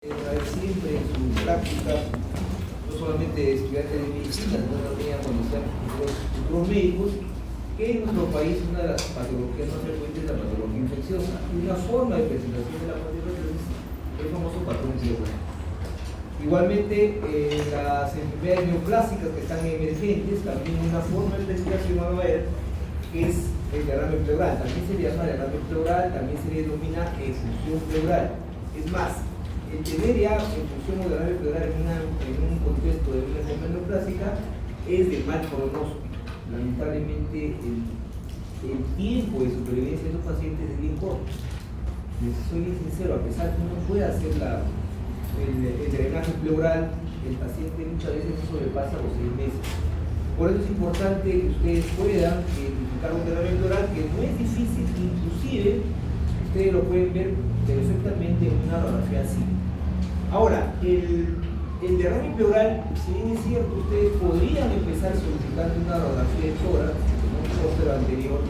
Siempre en su práctica, no solamente estudiantes de medicina, sino también cuando sean futuros médicos, que en nuestro país una de las patologías más frecuentes es la patología infecciosa. Y una forma de presentación de la patología es el famoso patrón pleural. Igualmente, las enfermedades neoplásicas que están emergentes, también una forma de presentación van a ver que es el derrame pleural. También se le llama derrame pleural, también se le denomina efusión pleural. Es más, el tener ya efusión o derrame pleural en un contexto de una enfermedad neoplásica es de mal pronóstico. Lamentablemente, el tiempo de supervivencia de esos pacientes es bien corto. Les soy bien sincero, a pesar que uno puede hacer el drenaje pleural, el paciente muchas veces no sobrepasa los 6 meses. Por eso es importante que ustedes puedan identificar un derrame pleural, que no es difícil, inclusive ustedes lo pueden ver perfectamente en una radiografía así. Ahora, el derrame pleural, si bien es cierto, ustedes podrían empezar solicitando una radiografía de tórax, un póster anterior.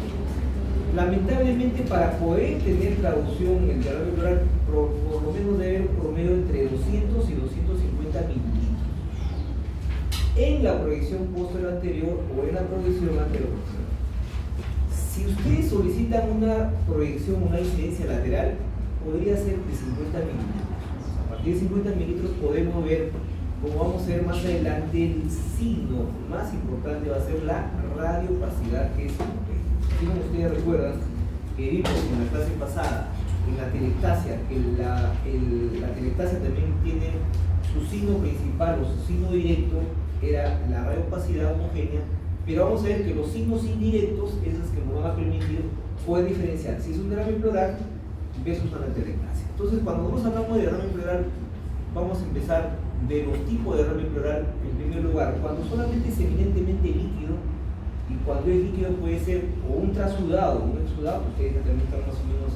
Lamentablemente, para poder tener traducción en el derrame pleural, por lo menos debe haber un promedio entre 200 y 250 mililitros en la proyección póster anterior o en la proyección anterior. Si ustedes solicitan una proyección, una incidencia lateral, podría ser de 50 mililitros. A partir de 50 mililitros podemos ver, como vamos a ver más adelante, el signo más importante va a ser la radiopacidad, que es, si como ustedes recuerdan, que vimos en la clase pasada, en la telectasia, que la telectasia también tiene su signo principal o su signo directo, era la radiopacidad homogénea, pero vamos a ver que los signos indirectos, esos que nos van a permitir poder diferenciar si es un derrame pleural versus una telectasia. Entonces, cuando nosotros hablamos de derrame pleural, vamos a empezar de los tipos de derrame pleural. En primer lugar, cuando solamente es eminentemente líquido, y cuando es líquido puede ser o un trasudado o un exudado, ustedes también están más o menos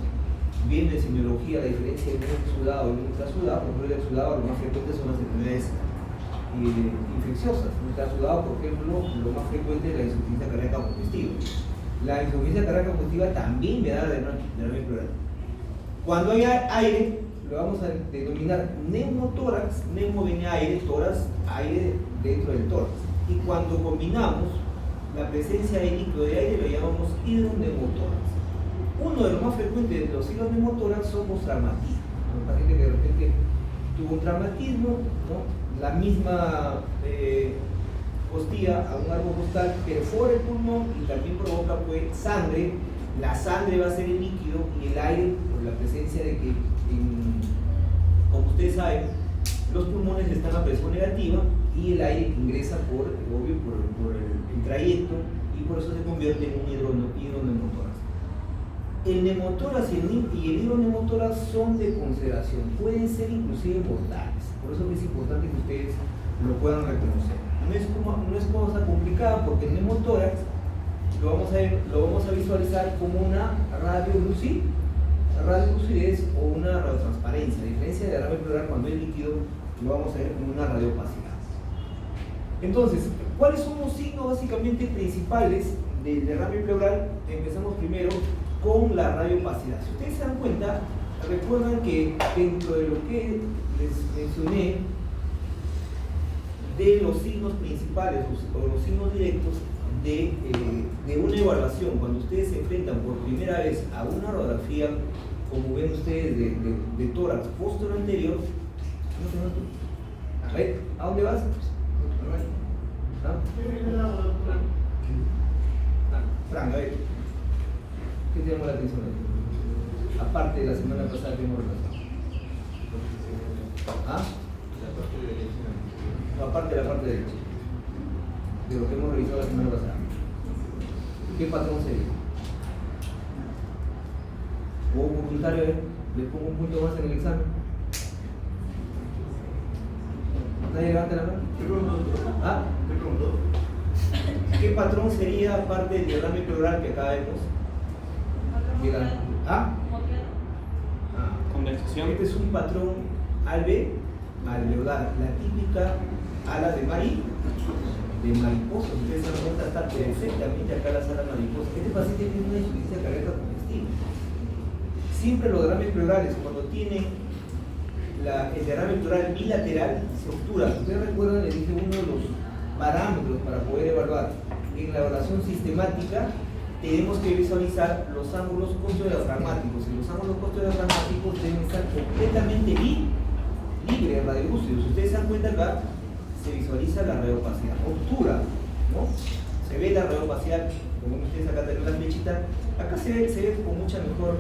viendo en semiología la diferencia entre un exudado y un trasudado. Por ejemplo, el exudado lo más frecuente son las enfermedades infecciosas. Un trasudado, por ejemplo, lo más frecuente es la insuficiencia cardíaca congestiva. La insuficiencia cardíaca congestiva también me da derrame pleural. Cuando hay aire, lo vamos a denominar neumotórax. Neumo viene aire, tórax, aire dentro del tórax. Y cuando combinamos la presencia de líquido de aire, lo llamamos hidroneumotórax. Uno de los más frecuentes de los hidroneumotórax son los traumatismos. Un paciente que de repente tuvo un traumatismo, ¿no? La misma costilla a un árbol costal perfora el pulmón y también provoca pues sangre. La sangre va a ser el líquido y el aire, por la presencia de que, como ustedes saben, los pulmones están a presión negativa y el aire ingresa por el trayecto y por eso se convierte en un hidroneumotórax. El neumotórax y el hidroneumotórax son de consideración, pueden ser inclusive mortales. Por eso es importante que ustedes lo puedan reconocer. No es cosa complicada, porque el neumotórax lo vamos a visualizar como una radiolucidez o una radiotransparencia. A diferencia de derrame pleural, cuando es líquido, lo vamos a ver como una radiopacidad. Entonces, ¿cuáles son los signos básicamente principales del derrame pleural? Empezamos primero con la radiopacidad. Si ustedes se dan cuenta, recuerdan que dentro de lo que les mencioné de los signos principales o los signos directos de una evaluación, cuando ustedes se enfrentan por primera vez a una radiografía, como ven ustedes, de tórax póster anterior, ¿a dónde vas? Frank, a ver, ¿qué te llamó la atención? Aparte de la semana pasada que hemos repasado. ¿Ah? No, aparte de la parte derecha. De lo que hemos revisado la semana pasada. ¿Qué patrón sería? O voluntario, les pongo un punto más en el examen. ¿Nadie levanta la mano? ¿Ah? ¿Qué patrón sería aparte del derrame pleural que acá vemos? ¿Ah? Condensación. Este es un patrón alveolar, la típica ala de mariposa. Ustedes se dan cuenta, está perfectamente acá las alas mariposas. Este paciente tiene una insuficiencia cardíaca congestiva. Siempre los derrames pleurales, cuando tienen el derrame pleural bilateral se obtura. Ustedes recuerdan, les dije, uno de los parámetros para poder evaluar en la evaluación sistemática, tenemos que visualizar los ángulos costodiafragmáticos, y los ángulos costodiafragmáticos deben estar completamente libres de radiolúcidos. Si ustedes se dan cuenta acá, se visualiza la radiopacidad, obtura, ¿no? Se ve la radiopacidad, como ustedes acá tienen la flechita, acá se ve con mucha mejor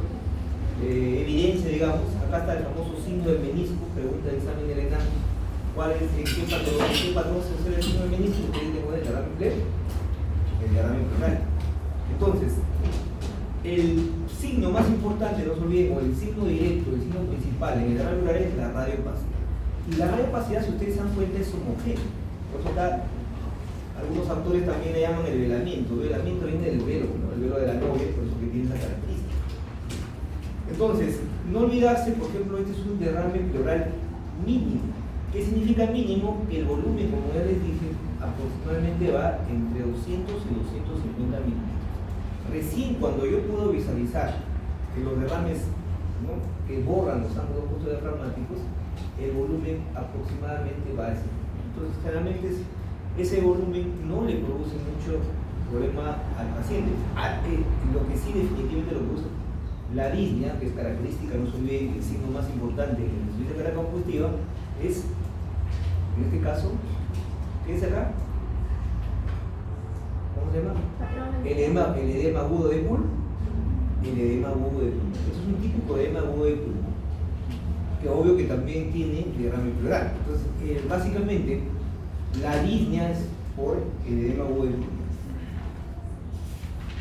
evidencia, digamos. Acá está el famoso signo del menisco, pregunta de examen de ENAM, ¿cuál es, en qué patrón se observa el signo del menisco? Ustedes tienen el derrame pleural, el derrame pleural. Entonces, el signo más importante, no se olviden, o el signo directo, el signo principal en el derrame pleural es la radiopacidad. Y la radiopacidad, si ustedes se dan cuenta, es homogénea. Por eso acá, algunos autores también le llaman el velamiento. El velamiento viene del velo, ¿no? El velo de la novia, por eso que tiene esa característica. Entonces, no olvidarse, por ejemplo, este es un derrame pleural mínimo. ¿Qué significa mínimo? Que el volumen, como ya les dije, aproximadamente va entre 200 y 250 mililitros. Recién cuando yo puedo visualizar que los derrames, ¿no?, que borran los ángulos costodiafragmáticos, el volumen aproximadamente va a ese. Entonces, generalmente ese volumen no le produce mucho problema al paciente. Lo que sí definitivamente lo produce, la disnea, que es característica, no se olviden, el signo más importante que necesita cara compositiva, es, en este caso, ¿qué es acá? ¿Cómo se llama? El edema agudo de pulmón. El edema agudo de pulmón. Eso es un típico edema agudo de pulmón, que obvio que también tiene derrame pleural. Entonces, básicamente, la disnea es por el edema agudo de pulmón.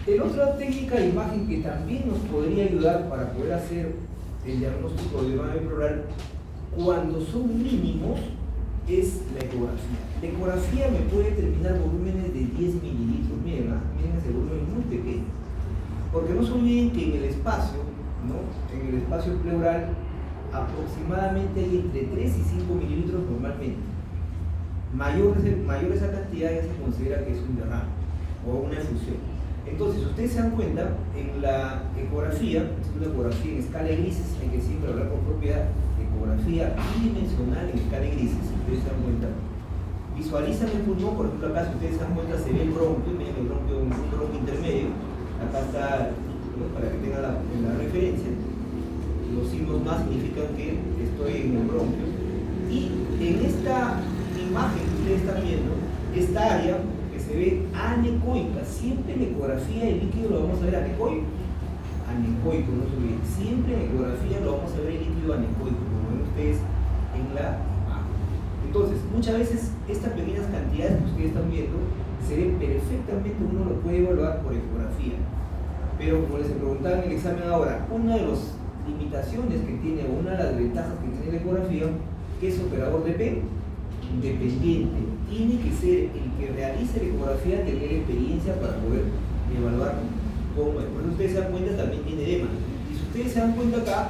La otra técnica de imagen que también nos podría ayudar para poder hacer el diagnóstico de derrame pleural cuando son mínimos es la ecografía. La ecografía me puede determinar volúmenes de 10 mililitros. Miren, miren ese volumen muy pequeño. Porque no se olviden que en el espacio, ¿no?, en el espacio pleural aproximadamente hay entre 3 y 5 mililitros normalmente. Mayor esa cantidad ya se considera que es un derrame o una efusión. Entonces, si ustedes se dan cuenta, en la ecografía, es una ecografía en escala de grises, hay que siempre hablar con propiedad, ecografía bidimensional en escala de grises, si ustedes se dan cuenta, visualizan el pulmón. Por ejemplo, acá si ustedes se dan cuenta se ve el bronquio, miren el bronquio, un bronquio intermedio, acá está, ¿no?, para que tengan la referencia, los signos más significan que estoy en el bronquio, y en esta imagen que ustedes están viendo, esta área que se ve anecoica, siempre en ecografía el líquido lo vamos a ver anecoico, no se olviden, siempre en ecografía lo vamos a ver el líquido anecoico, como ven ustedes en la imagen. Entonces, muchas veces estas pequeñas cantidades que ustedes están viendo se ven perfectamente, uno lo puede evaluar por ecografía, pero como les preguntaba en el examen ahora, una de las limitaciones que tiene, o una de las ventajas que tiene la ecografía, que es operador de P independiente, tiene que ser el que realice la ecografía, tener experiencia para poder evaluar cómo es. Por eso ustedes se dan cuenta, también tiene edema. Y si ustedes se dan cuenta acá,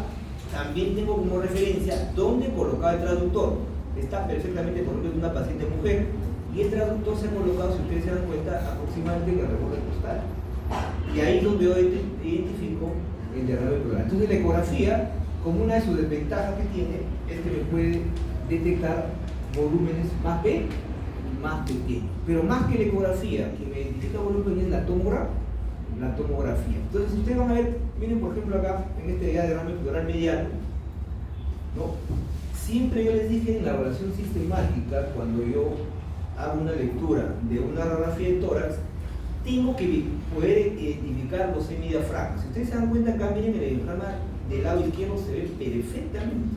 también tengo como referencia dónde colocar el traductor. Está perfectamente, por ejemplo, de una paciente mujer, y el traductor se ha colocado, si ustedes se dan cuenta, aproximadamente en el reborde costal. Y ahí es donde yo identifico el derrame pleural. Entonces, la ecografía, como una de sus desventajas que tiene, es que me puede detectar volúmenes más pequeños. Pero más que la ecografía, que me identifica volúmenes, es la tomografía. Entonces, ustedes van a ver, miren por ejemplo acá, en este derrame pleural mediano, ¿no? Siempre yo les dije en la evaluación sistemática, cuando yo hago una lectura de una radiografía de tórax, tengo que poder identificar los semidiafragmas. Si ustedes se dan cuenta acá, miren, el diafragma del lado izquierdo se ve perfectamente.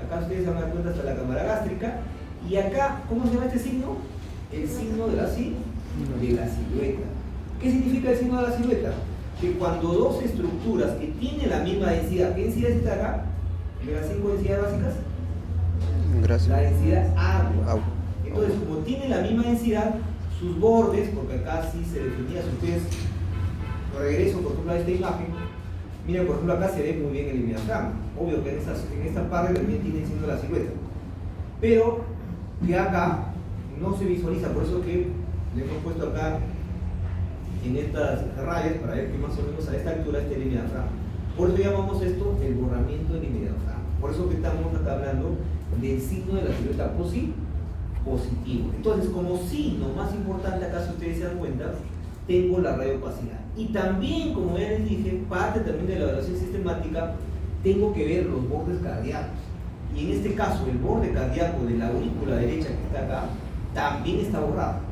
Acá ustedes se van a dar cuenta hasta la cámara gástrica. Y acá, ¿cómo se llama este signo? El signo de la silueta. ¿Qué significa el signo de la silueta? Que cuando dos estructuras que tienen la misma densidad, ¿qué densidad está acá? De las 5 densidades básicas, gracias, la densidad agua. Entonces, como tienen la misma densidad, sus bordes, porque acá sí se definía, si ustedes regreso por ejemplo a esta imagen, miren por ejemplo acá se ve muy bien el diafragma, obvio que en esta parte también tiene siendo la silueta, pero que acá no se visualiza, por eso que le hemos puesto acá en estas rayas para ver que más o menos a esta altura esté el diafragma. Por eso llamamos esto el borramiento del diafragma. Por eso que estamos acá hablando del signo de la silueta positivo. Entonces, como signo más importante, acá si ustedes se dan cuenta, tengo la radiopacidad. Y también, como ya les dije, parte también de la evaluación sistemática, tengo que ver los bordes cardíacos. Y en este caso, el borde cardíaco de la aurícula derecha que está acá, también está borrado.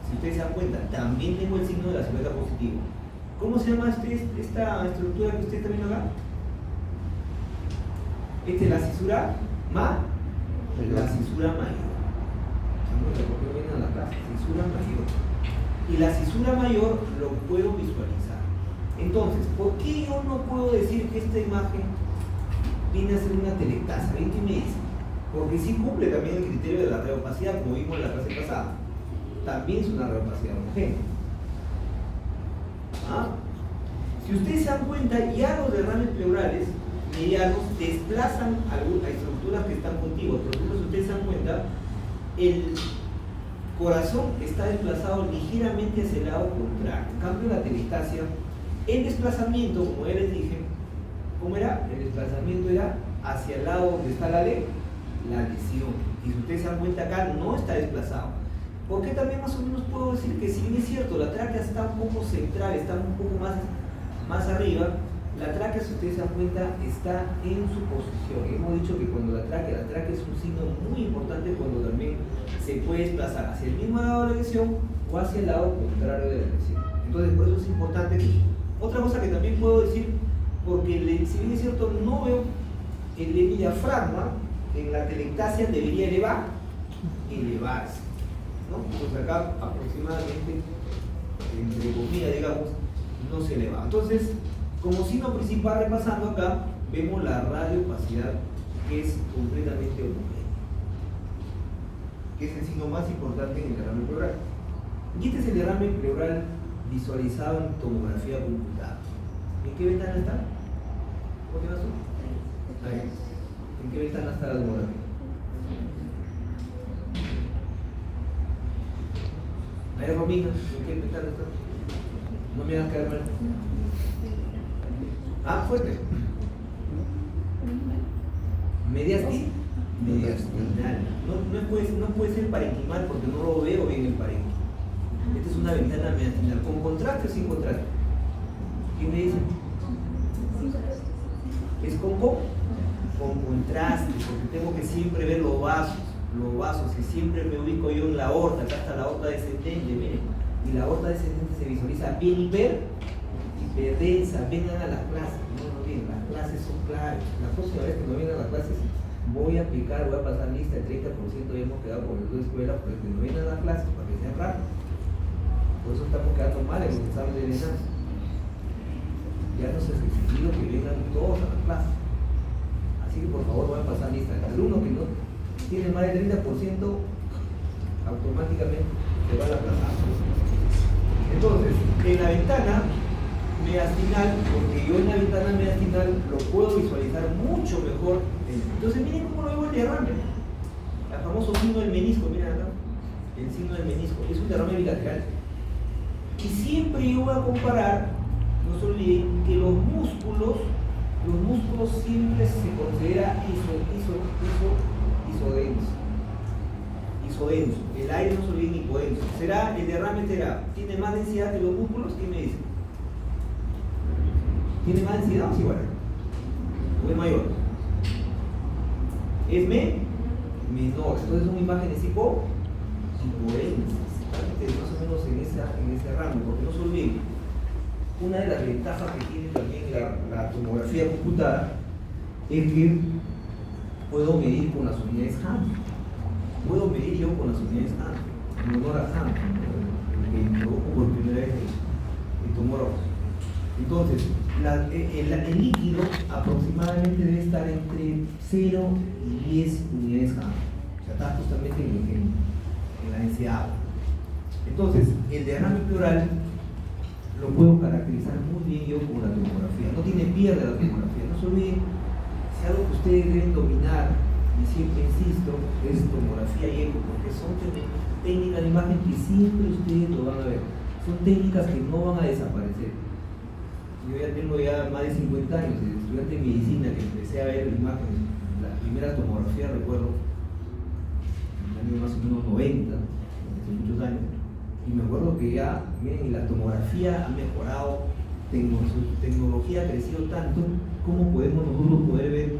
Si ustedes se dan cuenta, también tengo el signo de la silueta positivo. ¿Cómo se llama esta estructura que ustedes están viendo acá? Esta es la cisura la cisura mayor. ¿Por qué vienen a la clase? Cisura mayor. Y la cisura mayor lo puedo visualizar. Entonces, ¿por qué yo no puedo decir que esta imagen viene a ser una telectasa? ¿Ven qué me dice? Porque sí cumple también el criterio de la radiopacidad, como vimos en la clase pasada. También es una radiopacidad homogénea. ¿Ah? Si ustedes se dan cuenta, ya los derrames pleurales medianos desplazan algunas estructuras que están contiguas. Por ejemplo, si ustedes se dan cuenta, el corazón está desplazado ligeramente hacia el lado contrario. En cambio, la telectasia, el desplazamiento, como ya les dije, ¿cómo era? El desplazamiento era hacia el lado donde está la lesión. Y si ustedes se dan cuenta acá, no está desplazado. Porque también más o menos puedo decir que si bien es cierto, la tráquea está un poco central, está un poco más arriba, la tráquea, si ustedes se dan cuenta, está en su posición. Hemos dicho que cuando la tráquea es un signo muy importante cuando también se puede desplazar hacia el mismo lado de la lesión o hacia el lado contrario de la lesión. Entonces, por eso es importante que... Otra cosa que también puedo decir, porque si bien es cierto, no veo el diafragma, en la telectasia debería elevarse, ¿no? Pues acá aproximadamente, entre comillas, digamos, no se eleva. Entonces, como signo principal, repasando acá, vemos la radiopacidad, que es completamente homogénea, que es el signo más importante en el derrame pleural. Y este es el derrame pleural visualizado en tomografía computada. ¿En qué ventana está? ¿Cómo te vas tú? Ahí. ¿En qué ventana está la tomografía? Ahí, Romina, ¿en qué ventana está? No me hagas quedar mal. Ah, fuerte. Mediastinal. No puede ser parenquimal porque no lo veo bien el parenquima. Esta es una ventana mediastinal. ¿Con contraste o sin contraste? ¿Quién me dice? Es con contraste, porque tengo que siempre ver los vasos, y siempre me ubico yo en la aorta. Acá está la aorta descendente, miren. Y la aorta descendente se visualiza bien hiperdensa. Vengan a las clases. No, bien, las clases son claras. La próxima vez que no vengan a las clases, voy a pasar lista el 30%, ya hemos quedado con el de escuela, porque no vengan a las clases para que sean rápidos. Por eso estamos quedando mal en los exámenes de ENAS. Ya nos es exigido que vengan todos a las clases. Así que por favor vayan a pasar lista. El alumno que no tiene más del 30%, automáticamente se va a la plaza. Entonces, en la ventana mediastinal, porque yo en la ventana mediastinal lo puedo visualizar mucho mejor. Entonces miren cómo lo veo el derrame. El famoso signo del menisco, miren acá. El signo del menisco. Es un derrame bilateral. Y siempre yo voy a comparar, no se olviden, que los músculos siempre se considera isodenso. El aire no se olviden hipodenso. El derrame tiene más densidad que los músculos. ¿Qué me dice? ¿Tiene más densidad o es igual? ¿O es mayor? Es menor. Entonces son imágenes hipoedensas. Más o menos en ese rango, porque no se olviden, una de las ventajas que tiene también la tomografía computada es que puedo medir con las unidades Hammond. Puedo medir yo con las unidades Hammond, en honor a Hammond, que introdujo por primera vez el tomógrafo. Entonces, el líquido aproximadamente debe estar entre 0 y 10 unidades Hammond. O sea, está justamente en la densidad. Entonces, el derrame pleural lo puedo caracterizar muy bien yo con la tomografía. No tiene pierde la tomografía. No se olviden, si algo que ustedes deben dominar, y siempre insisto, es tomografía y eco, porque son técnicas de imagen que siempre ustedes lo van a ver. Son técnicas que no van a desaparecer. Yo ya tengo más de 50 años, de estudiante de medicina, que empecé a ver imágenes primera tomografía, recuerdo, en el año más o menos 90, hace muchos años, y me acuerdo que ya, miren, la tomografía ha mejorado, su tecnología ha crecido tanto, ¿cómo podemos nosotros poder ver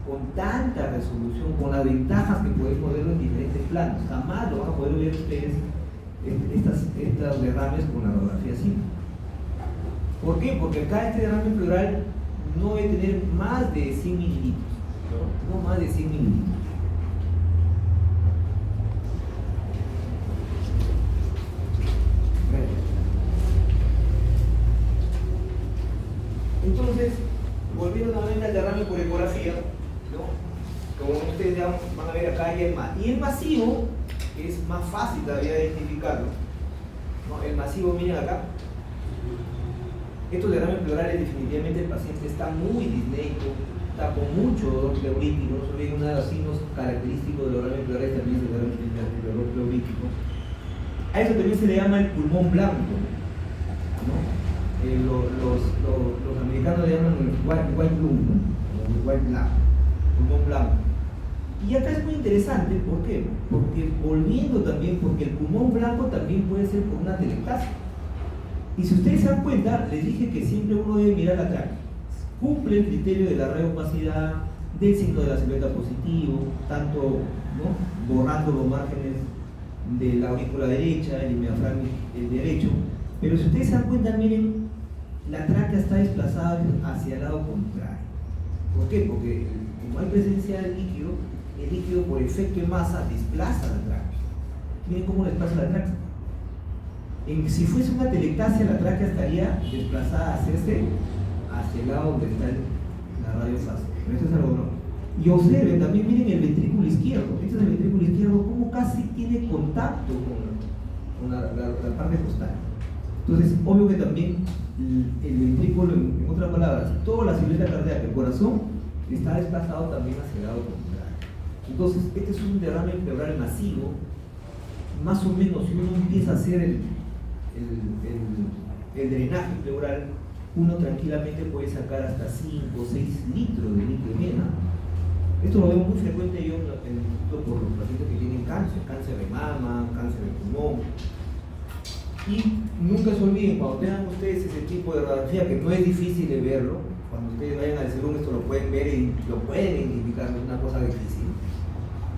con tanta resolución, con las ventajas que podemos verlo en diferentes planos? Jamás lo van a poder ver ustedes estos derrames con la radiografía simple. ¿Por qué? Porque acá este derrame pleural no debe tener más de 100 mililitros, no más de 100 mililitros. Entonces, volviendo nuevamente al derrame por ecografía, ¿no? Como ustedes ya van a ver acá, y el masivo es más fácil todavía de identificarlo, ¿no? El masivo, miren acá, estos derrames pleurales definitivamente el paciente está muy disneico, está con mucho dolor pleurítico, no se olviden, uno de los signos característicos del derrame pleural también es el dolor pleurítico. A eso también se le llama el pulmón blanco, ¿no? Los americanos le llaman el white bloom, ¿no? El white black, pulmón blanco. Y acá es muy interesante, ¿por qué? Porque volviendo también, porque el pulmón blanco también puede ser por una atelectasia. Y si ustedes se dan cuenta, les dije que siempre uno debe mirar la tráquea. Cumple el criterio de la radiopacidad, del signo de la silueta positivo, tanto, ¿no?, borrando los márgenes de la aurícula derecha, el diafragma el derecho. Pero si ustedes se dan cuenta, miren, la tráquea está desplazada hacia el lado contrario. ¿Por qué? Porque como hay presencia del líquido, el líquido por efecto de masa desplaza la tráquea. Miren cómo desplaza la tráquea. Si fuese una atelectasia, la tráquea estaría desplazada hacia el lado donde está la radiofase. Pero esto es algo no. Y observen también, miren el ventrículo izquierdo. Este es el ventrículo izquierdo, como casi tiene contacto con la parte costal. Entonces, obvio que también el ventrículo, en otras palabras, toda la silueta cardíaca, el corazón, está desplazado también hacia el lado contrario. Entonces, este es un derrame pleural masivo. Más o menos, si uno empieza a hacer el drenaje pleural, uno tranquilamente puede sacar hasta 5 o 6 litros de líquido vena. Esto lo veo muy frecuente yo por los pacientes que tienen cáncer de mama, cáncer de pulmón. Y nunca se olviden, cuando tengan ustedes ese tipo de radiografía, que no es difícil de verlo, cuando ustedes vayan al segundo esto lo pueden ver y lo pueden identificar, no es una cosa difícil.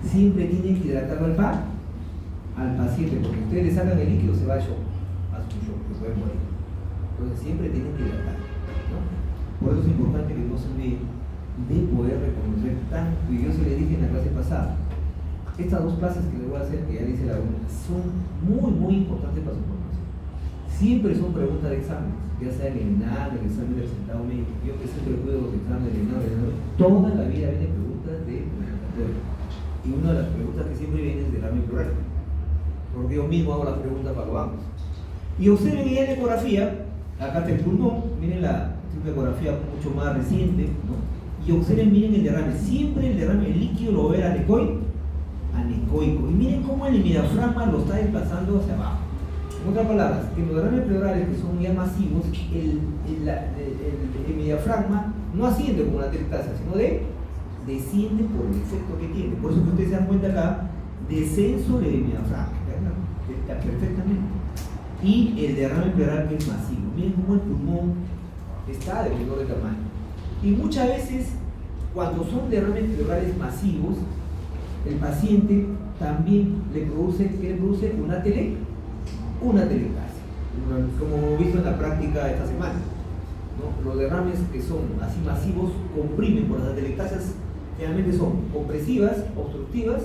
Siempre tienen que hidratarlo al paciente, porque ustedes le sacan el líquido, se va a shock, a su shock, se puede morir. Entonces siempre tienen que hidratar, ¿no? Por eso es importante que no se olviden de poder reconocer tanto, y yo se les dije en la clase pasada, estas dos clases que les voy a hacer, que ya dice la una, son muy importantes para su formación. Siempre son preguntas de exámenes, ya sea en el ENAM, el examen del sentado médico. Yo que siempre cuido los exámenes del ENAM, toda la vida vienen preguntas de laboratorio. Y una de las preguntas que siempre viene es del derrame pleural, porque yo mismo hago las preguntas para los bancos. Y observen ya en la ecografía, acá está el pulmón, miren la ecografía mucho más reciente, ¿no? Y observen, miren el derrame, siempre el derrame líquido lo va a ver anecoico. Y miren cómo el hemidiafragma lo está desplazando hacia abajo. En otras palabras, en los derrames pleurales que son ya masivos, el hemidiafragma no asciende como una atelectasia, sino desciende por el efecto que tiene. Por eso que ustedes se dan cuenta acá, descenso del hemidiafragma, está perfectamente. Y el derrame pleural que es masivo. Miren cómo el pulmón está de menor de tamaño. Y muchas veces, cuando son derrames pleurales masivos, el paciente también le produce una atelectasia, como hemos visto en la práctica esta semana, ¿no? Los derrames que son así masivos comprimen, por las atelectasias generalmente son compresivas, obstructivas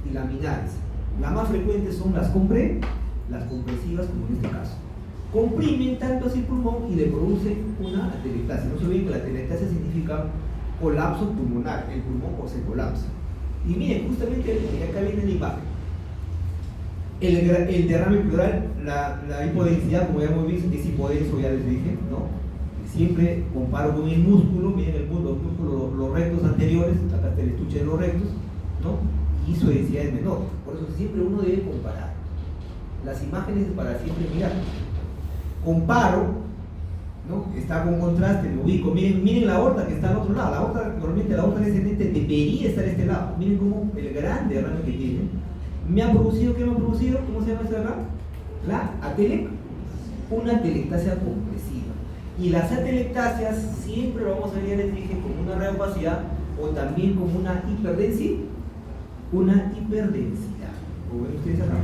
y laminares. Las más frecuentes son las compresivas, como en este caso. Comprimen tanto así el pulmón y le producen una atelectasia. No se olviden que la atelectasia significa colapso pulmonar, el pulmón se colapsa. Y miren, justamente acá viene la imagen. El derrame pleural, la hipodensidad, como ya hemos visto, es hipodenso, ya les dije, ¿no? Siempre comparo con el músculo, miren los músculos, los rectos anteriores, acá está el estuche de los rectos, ¿no? Y su densidad es menor. Por eso siempre uno debe comparar. Las imágenes para siempre mirar. Comparo, ¿no? Está con contraste, me ubico. Miren la aorta que está al otro lado. La aorta, normalmente la aorta descendente debería estar a este lado. Miren cómo el gran derrame que tiene. ¿Qué me ha producido? ¿Cómo se llama esta acá? La una atelectasia compresiva. Y las atelectasias siempre lo vamos a ver, ya les dije, como una reopacidad o también como una hiperdensidad. Como ven ustedes acá.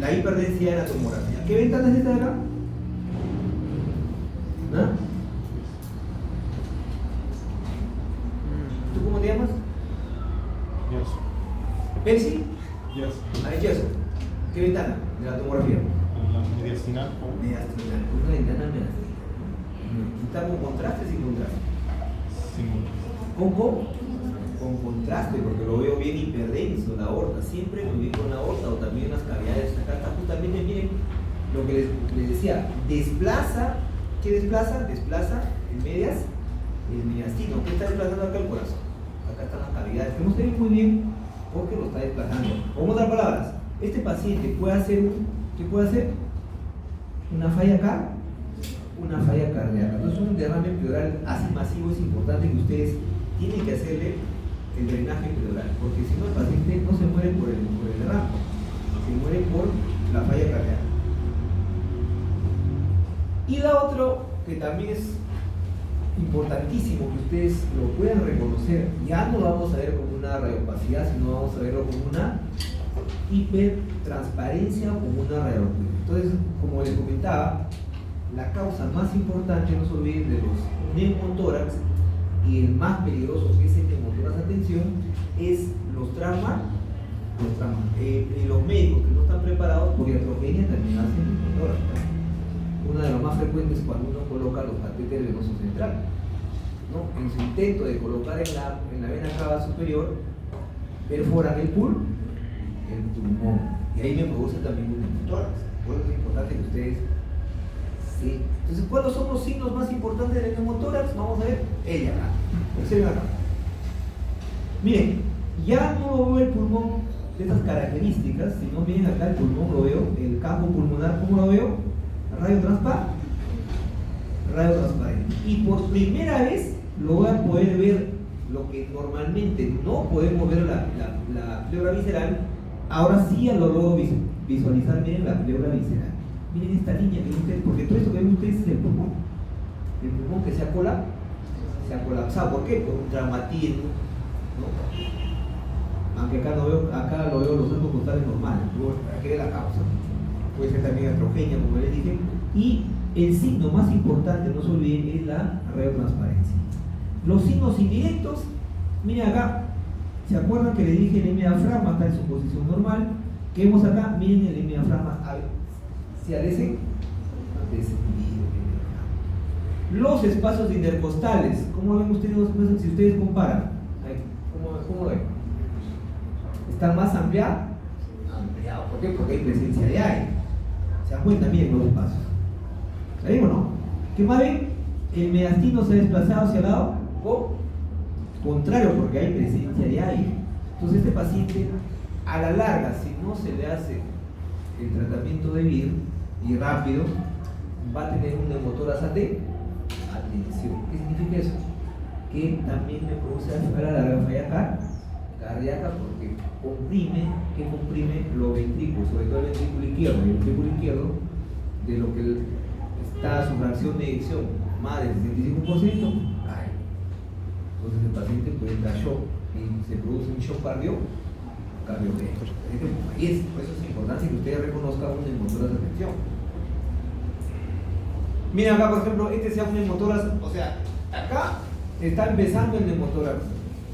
La hiperdensidad de la tomografía. ¿Qué ventana es esta de acá? ¿Ah? ¿Tú cómo te llamas? Yes. ¿Percy? Yes. Ahí Yeso. ¿Qué ventana de la tomografía? La mediastinal. Mediastinal. Una ventana mediastinal. ¿Está con contraste sin contraste? Con contraste, porque lo veo bien hiperdenso la aorta. Siempre me ubico en la aorta o también en las cavidades. Acá está justamente, miren, lo que les decía, desplaza. ¿Qué desplaza? Desplaza en medias el mediastino. ¿Qué está desplazando acá el corazón? Acá están las cavidades. Tenemos que ver muy bien porque lo está desplazando. O en otras palabras, este paciente puede hacer ¿qué puede hacer? Una falla acá, una falla cardíaca. Entonces un derrame pleural así masivo es importante que ustedes tienen que hacerle el drenaje pleural, porque si no el paciente no se muere por el derrame, se muere por la falla cardíaca. Y la otra, que también es importantísimo que ustedes lo puedan reconocer, ya no lo vamos a ver como una radiopacidad, sino vamos a verlo como una hipertransparencia o como una radiopacidad. Entonces, como les comentaba, la causa más importante, no se olviden, de los neumotórax y el más peligroso que es el neumotórax, atención, es los traumas. Los médicos que no están preparados por iatrogenia también hacen neumotórax. Una de las más frecuentes cuando uno coloca los catéteres venosos centrales, ¿no? En su intento de colocar en la vena cava superior, perforan el pulmón, y ahí me produce también un neumotórax. Por eso es importante que ustedes sí. Entonces, ¿cuáles son los signos más importantes del neumotórax? Vamos a ver, ella acá. Observen acá. Miren, ya no veo el pulmón de estas características, sino miren acá el pulmón, lo veo, el campo pulmonar, ¿cómo lo veo? Radio transparente. Y por primera vez lo voy a poder ver lo que normalmente no podemos ver la pleura visceral. Ahora sí ya lo logro visualizar. Miren la pleura visceral. Miren esta línea que ven ustedes, porque todo esto que ven ustedes es el pulmón. El pulmón que se ha colapsado. ¿Por qué? Por un traumatismo, ¿no? Aunque acá lo veo los arcos costales normales. Aquí ve la causa. Puede ser también atrogenia, como les dije. Y el signo más importante, no se olviden, es la radiotransparencia. Los signos indirectos, miren acá, ¿se acuerdan que les dije el hemidiafragma está en su posición normal? ¿Qué vemos acá? Miren el hemidiafragma, ¿se ha descendido? Los espacios intercostales, ¿cómo ven ustedes los espacios si ustedes comparan? ¿Cómo lo ven? ¿Están más ampliados? ¿Por qué? Porque hay presencia de aire. ¿Se dan cuenta? Miren los espacios. ¿Está bien o no? ¿Qué más ven? El mediastino se ha desplazado hacia el lado contrario, porque hay presencia de aire. Entonces este paciente, a la larga, si no se le hace el tratamiento debido y rápido, va a tener un neumotórax atención. ¿Qué significa eso? Que también me produce a la larga falla cardíaca, porque comprime los ventrículos, sobre todo el ventrículo izquierdo. El ventrículo izquierdo, de lo que está su fracción de eyección más del 65%, cae. Entonces el paciente puede entrar shock y se produce un shock cardiovascular. Y por eso es importante que ustedes reconozcan un neumotórax de atención. Miren acá, por ejemplo, este sea un neumotórax, o sea, acá está empezando el neumotórax,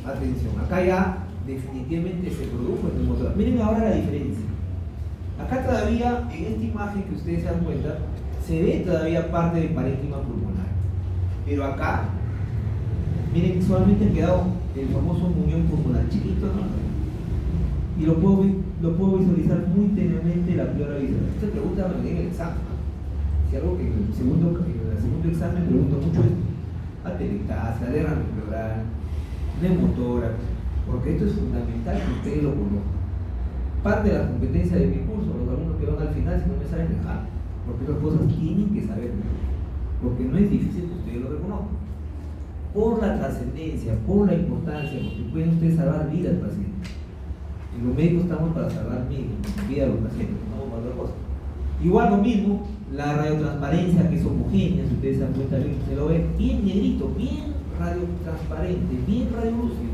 atención, acá ya definitivamente se produjo el neumotórax. Miren ahora la diferencia. Acá todavía, en esta imagen que ustedes se dan cuenta, se ve todavía parte del parénquima pulmonar. Pero acá, miren, solamente ha quedado el famoso muñón pulmonar, chiquito, ¿no? Y lo puedo visualizar muy tenuemente la pleura visceral. Esta pregunta me viene en el examen. Si algo que en el segundo examen pregunto mucho es atelectasia, derrame pleural, neumotórax, porque esto es fundamental que ustedes lo conozcan. Parte de la competencia de mi curso, los alumnos que van al final, si no me saben dejar, porque otras cosas tienen que saber. porque no es difícil que ustedes lo reconozcan. Por la trascendencia, por la importancia, porque pueden ustedes salvar vidas al paciente. Y los médicos estamos para salvar vida a los pacientes, no para otra cosa. Igual lo mismo, la radiotransparencia, que es homogénea, si ustedes se dan cuenta bien, se lo ve bien negrito, bien radiotransparente, bien radiolúcido.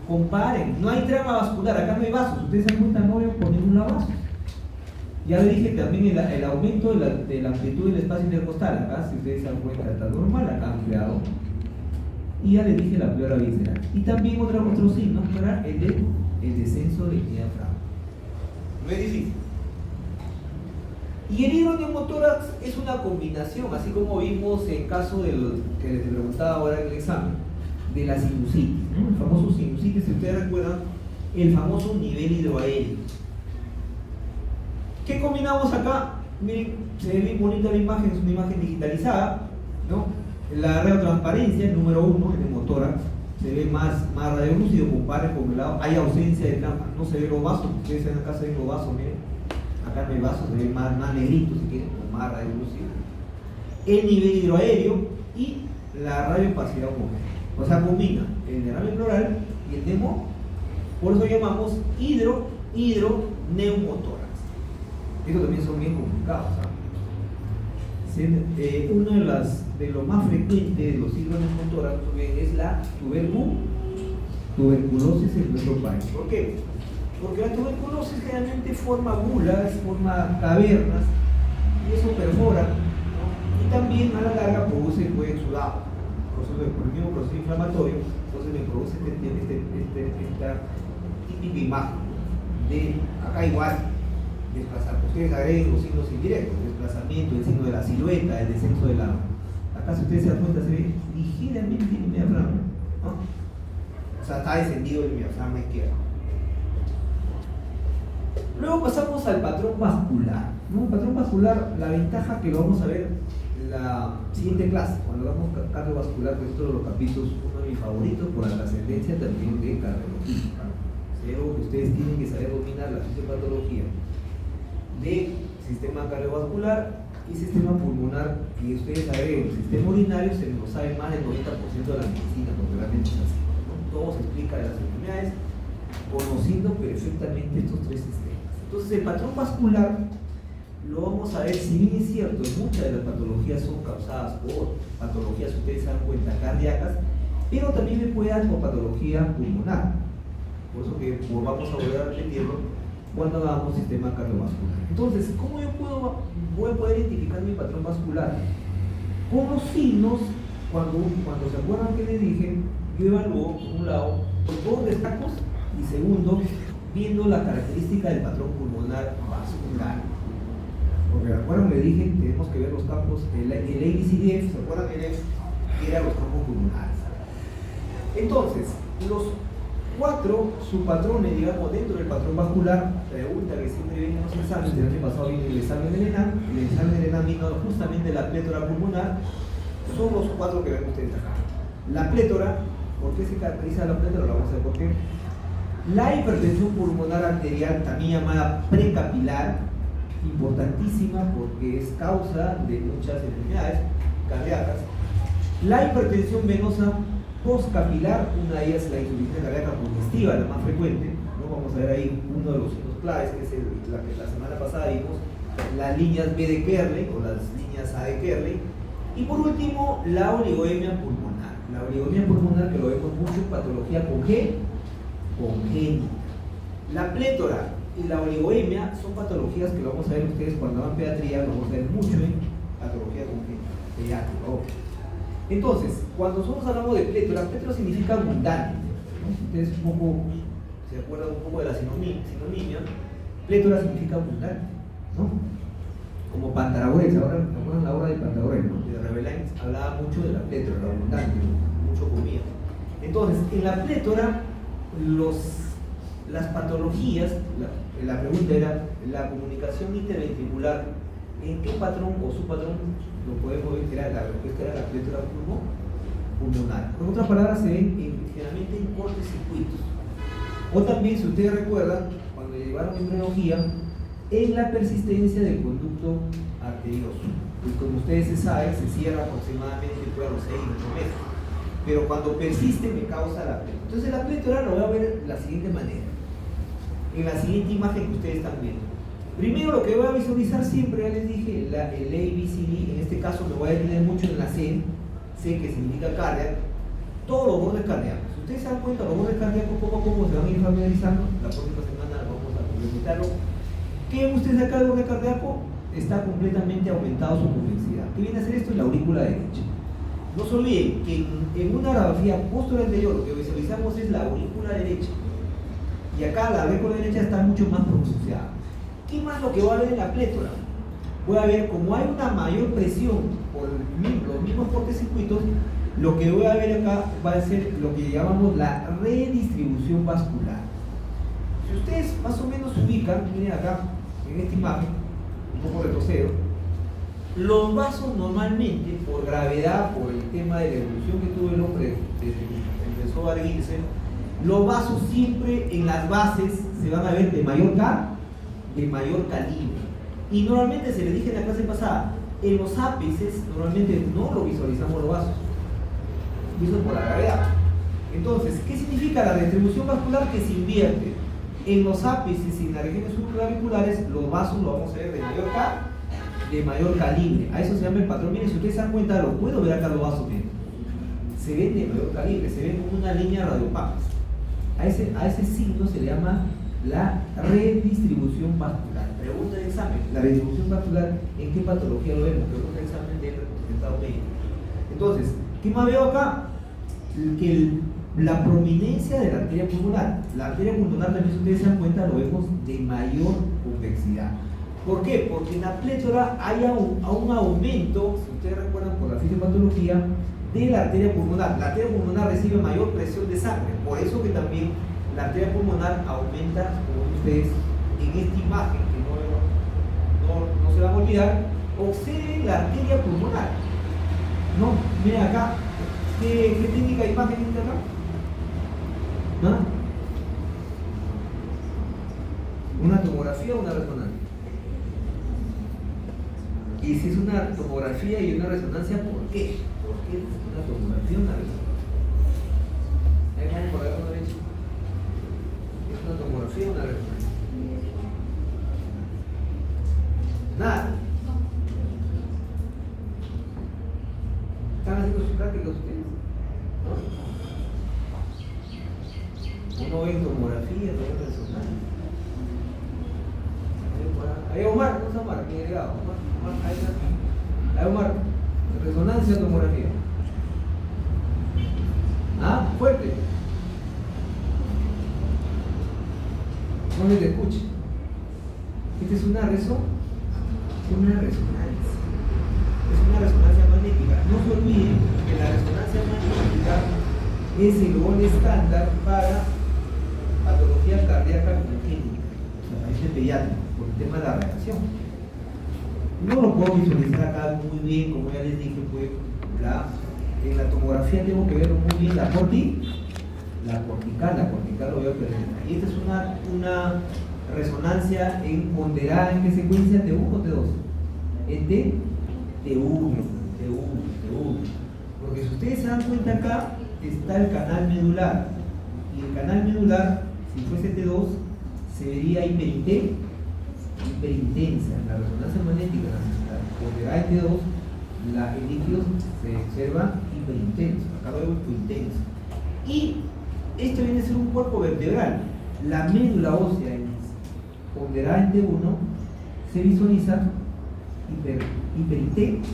Comparen, no hay trama vascular, acá no hay vasos, ustedes se dan cuenta, no veo por ningún lado vasos. Ya le dije también el aumento de la amplitud del espacio intercostal, acá si ustedes se dan cuenta está normal, acá ampliado. Y ya le dije la pleura visceral. Y también otro signo para el descenso del diafragma. No es difícil. Y el hidroneumotórax es una combinación, así como vimos en caso de los que les preguntaba ahora en el examen, de la sinusitis, ¿no? El famoso sinusitis, si ustedes recuerdan, el famoso nivel hidroaéreo. ¿Qué combinamos acá? Miren, se ve bien bonita la imagen, es una imagen digitalizada, ¿no? La radiotransparencia, el número 1, el neumotórax, se ve más radiolúcido, comparen con el lado, hay ausencia de trama, no se ve los vasos, ustedes en acá se ven los vasos, miren, acá no hay vasos, se ve más negrito si quieren, o más radiolúcido. El nivel hidroaéreo y la radiopacidad homogénea, o sea, combina el derrame pleural y el nemo, por eso llamamos hidroneumotórax. Estos también son bien complicados, ¿sabes? Uno de los más frecuentes de los hidroneumotórax es la tuberculosis en nuestro país. ¿Por qué? Porque la tuberculosis generalmente forma bulas, forma cavernas, y eso perfora, ¿no? Y también a la larga produce el cuello exudado, por el mismo proceso inflamatorio, entonces me produce esta típica imagen de acá igual. Desplazamiento. Ustedes agreguen los signos indirectos, desplazamiento, el signo de la silueta, el descenso de la... Acá si ustedes se dan cuenta se ve ligeramente el diafragma, ¿no? O sea, está descendido el diafragma izquierdo. Luego pasamos al patrón vascular, ¿no? El patrón vascular, la ventaja que lo vamos a ver en la siguiente clase, cuando hagamos cardiovascular, que es uno de los capítulos, uno de mis favoritos, por la trascendencia también de cardiología. Pero que ustedes tienen que saber dominar la fisiopatología de sistema cardiovascular y sistema pulmonar, y ustedes agreguen el sistema urinario, se nos sabe más del 90% de la medicina, porque realmente es así, ¿no? Todo se explica de las enfermedades conociendo perfectamente estos tres sistemas. Entonces el patrón vascular lo vamos a ver, si bien es cierto, muchas de las patologías son causadas por patologías, ustedes se dan cuenta, cardíacas, pero también me puede dar por patología pulmonar. Por eso que vamos a volver a repetirlo cuando hagamos sistema cardiovascular. Entonces, ¿cómo yo voy a poder identificar mi patrón vascular? Con los signos, cuando se acuerdan que les dije, yo evalúo, por un lado, los dos destacos, y segundo, viendo la característica del patrón pulmonar vascular. Porque recuerdan, le dije, tenemos que ver los campos, el ABCDF, ¿se acuerdan que era los campos pulmonares? Entonces, los 4 subpatrones, digamos, dentro del patrón vascular, pregunta que siempre viene en los exámenes, el año pasado vino el examen del ENAM, el examen del ENAM vino justamente la plétora pulmonar, son los 4 que ven ustedes acá. La plétora, ¿por qué se caracteriza la plétora? Lo vamos a ver por qué. La hipertensión pulmonar arterial, también llamada precapilar, importantísima porque es causa de muchas enfermedades cardíacas. La hipertensión venosa postcapilar, una de ellas es la insuficiencia cardíaca congestiva, la más frecuente, ¿no? Vamos a ver ahí uno de los signos claves, que es la que la semana pasada vimos, las líneas B de Kerley o las líneas A de Kerley. Y por último, la oligoemia pulmonar. La oligoemia pulmonar, que lo vemos mucho en patología congénita. La plétora y la oligoemia son patologías que lo vamos a ver ustedes cuando hagan pediatría, lo vamos a ver mucho en patología congénita, pediátrica. Entonces, cuando nosotros hablamos de plétora significa abundante, ¿no? Si ustedes se acuerdan un poco de la sinonimia, plétora significa abundante, ¿no? Como Pantagruel, ¿se acuerdan la obra de Pantagruel, ¿no? De Rabelais hablaba mucho de la plétora, la abundante, mucho comida. Entonces, en la plétora, las patologías, la pregunta era la comunicación interventricular, ¿en qué patrón o subpatrón lo podemos ver? La respuesta era la plétora pulmonar. En otras palabras, se ven generalmente en cortes circuitos. O también, si ustedes recuerdan, cuando llevaron embriología, en la persistencia del conducto arterioso. y como ustedes saben, se cierra aproximadamente después de los 6 o 8 meses. Pero cuando persiste me causa la plétora. Entonces la plétora lo voy a ver de la siguiente manera, en la siguiente imagen que ustedes están viendo. Primero lo que voy a visualizar siempre, ya les dije, el ABCD, en este caso me voy a detener mucho en la C que significa cardiac, todos los bordes cardíacos. Si ustedes se dan cuenta, los bordes cardíacos poco a poco se van a ir familiarizando, la próxima semana vamos a complementarlo. ¿Qué ven ustedes acá? El borde cardíaco está completamente aumentado su convexidad. ¿Qué viene a hacer esto? En la aurícula derecha. No se olviden que en una radiografía posterior anterior lo que visualizamos es la aurícula derecha, y acá la aurícula derecha está mucho más pronunciada. ¿Qué más lo que voy a ver en la plétora? Voy a ver, como hay una mayor presión por los mismos cortocircuitos, lo que voy a ver acá va a ser lo que llamamos la redistribución vascular. Si ustedes más o menos se ubican, miren acá, en esta imagen, un poco retrocedo, los vasos normalmente, por gravedad, por el tema de la evolución que tuvo el hombre desde que empezó a erguirse, los vasos siempre en las bases se van a ver de mayor calibre. Y normalmente, se les dije en la clase pasada, en los ápices normalmente no lo visualizamos los vasos, y eso es por la gravedad. Entonces, ¿qué significa la redistribución vascular? Que se invierte. En los ápices y en las regiones supraclaviculares, los vasos lo vamos a ver de mayor calibre. A eso se llama el patrón. Miren, si ustedes se dan cuenta, lo puedo ver acá los vasos, miren. Se ven de mayor calibre, se ven como una línea radiopapas. A ese signo se le llama la redistribución vascular. Pregunta de examen: la redistribución vascular, ¿en qué patología lo vemos? Pregunta de examen del representado médico. Entonces, ¿qué más veo acá? Que la prominencia de la arteria pulmonar. La arteria pulmonar también, si ustedes se dan cuenta, lo vemos de mayor convexidad. ¿Por qué? Porque en la plétora hay un aumento, si ustedes recuerdan por la fisiopatología, de la arteria pulmonar. La arteria pulmonar recibe mayor presión de sangre, por eso que también la arteria pulmonar aumenta, como ustedes en esta imagen, que no se van a olvidar. Observen la arteria pulmonar. No, miren acá, ¿qué técnica de imagen está acá? ¿Ah? ¿Una tomografía o una resonancia? Y si es una tomografía y una resonancia, ¿por qué? ¿Por qué es una tomografía y una resonancia? Ahí vamos por acá, ¿no? ¿Es una tomografía o una resonancia? Nada. ¿Están haciendo sus prácticas ustedes? ¿No? Uno ve tomografía, otro ve resonancia. Ahí Omar, ¿no es Omar? Mi delegado. Ahí Omar, resonancia o tomografía. ¿Ah? Fuerte. No se te escuche. Esta es una resonancia. Es una resonancia magnética. No se olviden que la resonancia magnética es el gol estándar para patología cardíaca congénita, o sea, paciente pediátrico, por el tema de la reacción. No lo puedo visualizar acá muy bien, como ya les dije, pues en la tomografía tengo que verlo muy bien, la cortical lo veo perfecta. Y esta es una resonancia ponderada ¿en qué secuencia? ¿T1 o T2? En T1. Porque si ustedes se dan cuenta, acá está el canal medular, y el canal medular, si fuese T2, se vería hiperintensa. La resonancia magnética ponderada en T2, el líquido se observa hiperintenso, acá lo veo hipointenso. Y esto viene a ser un cuerpo vertebral. La médula ósea ponderada en T1 se visualiza hiperintensa.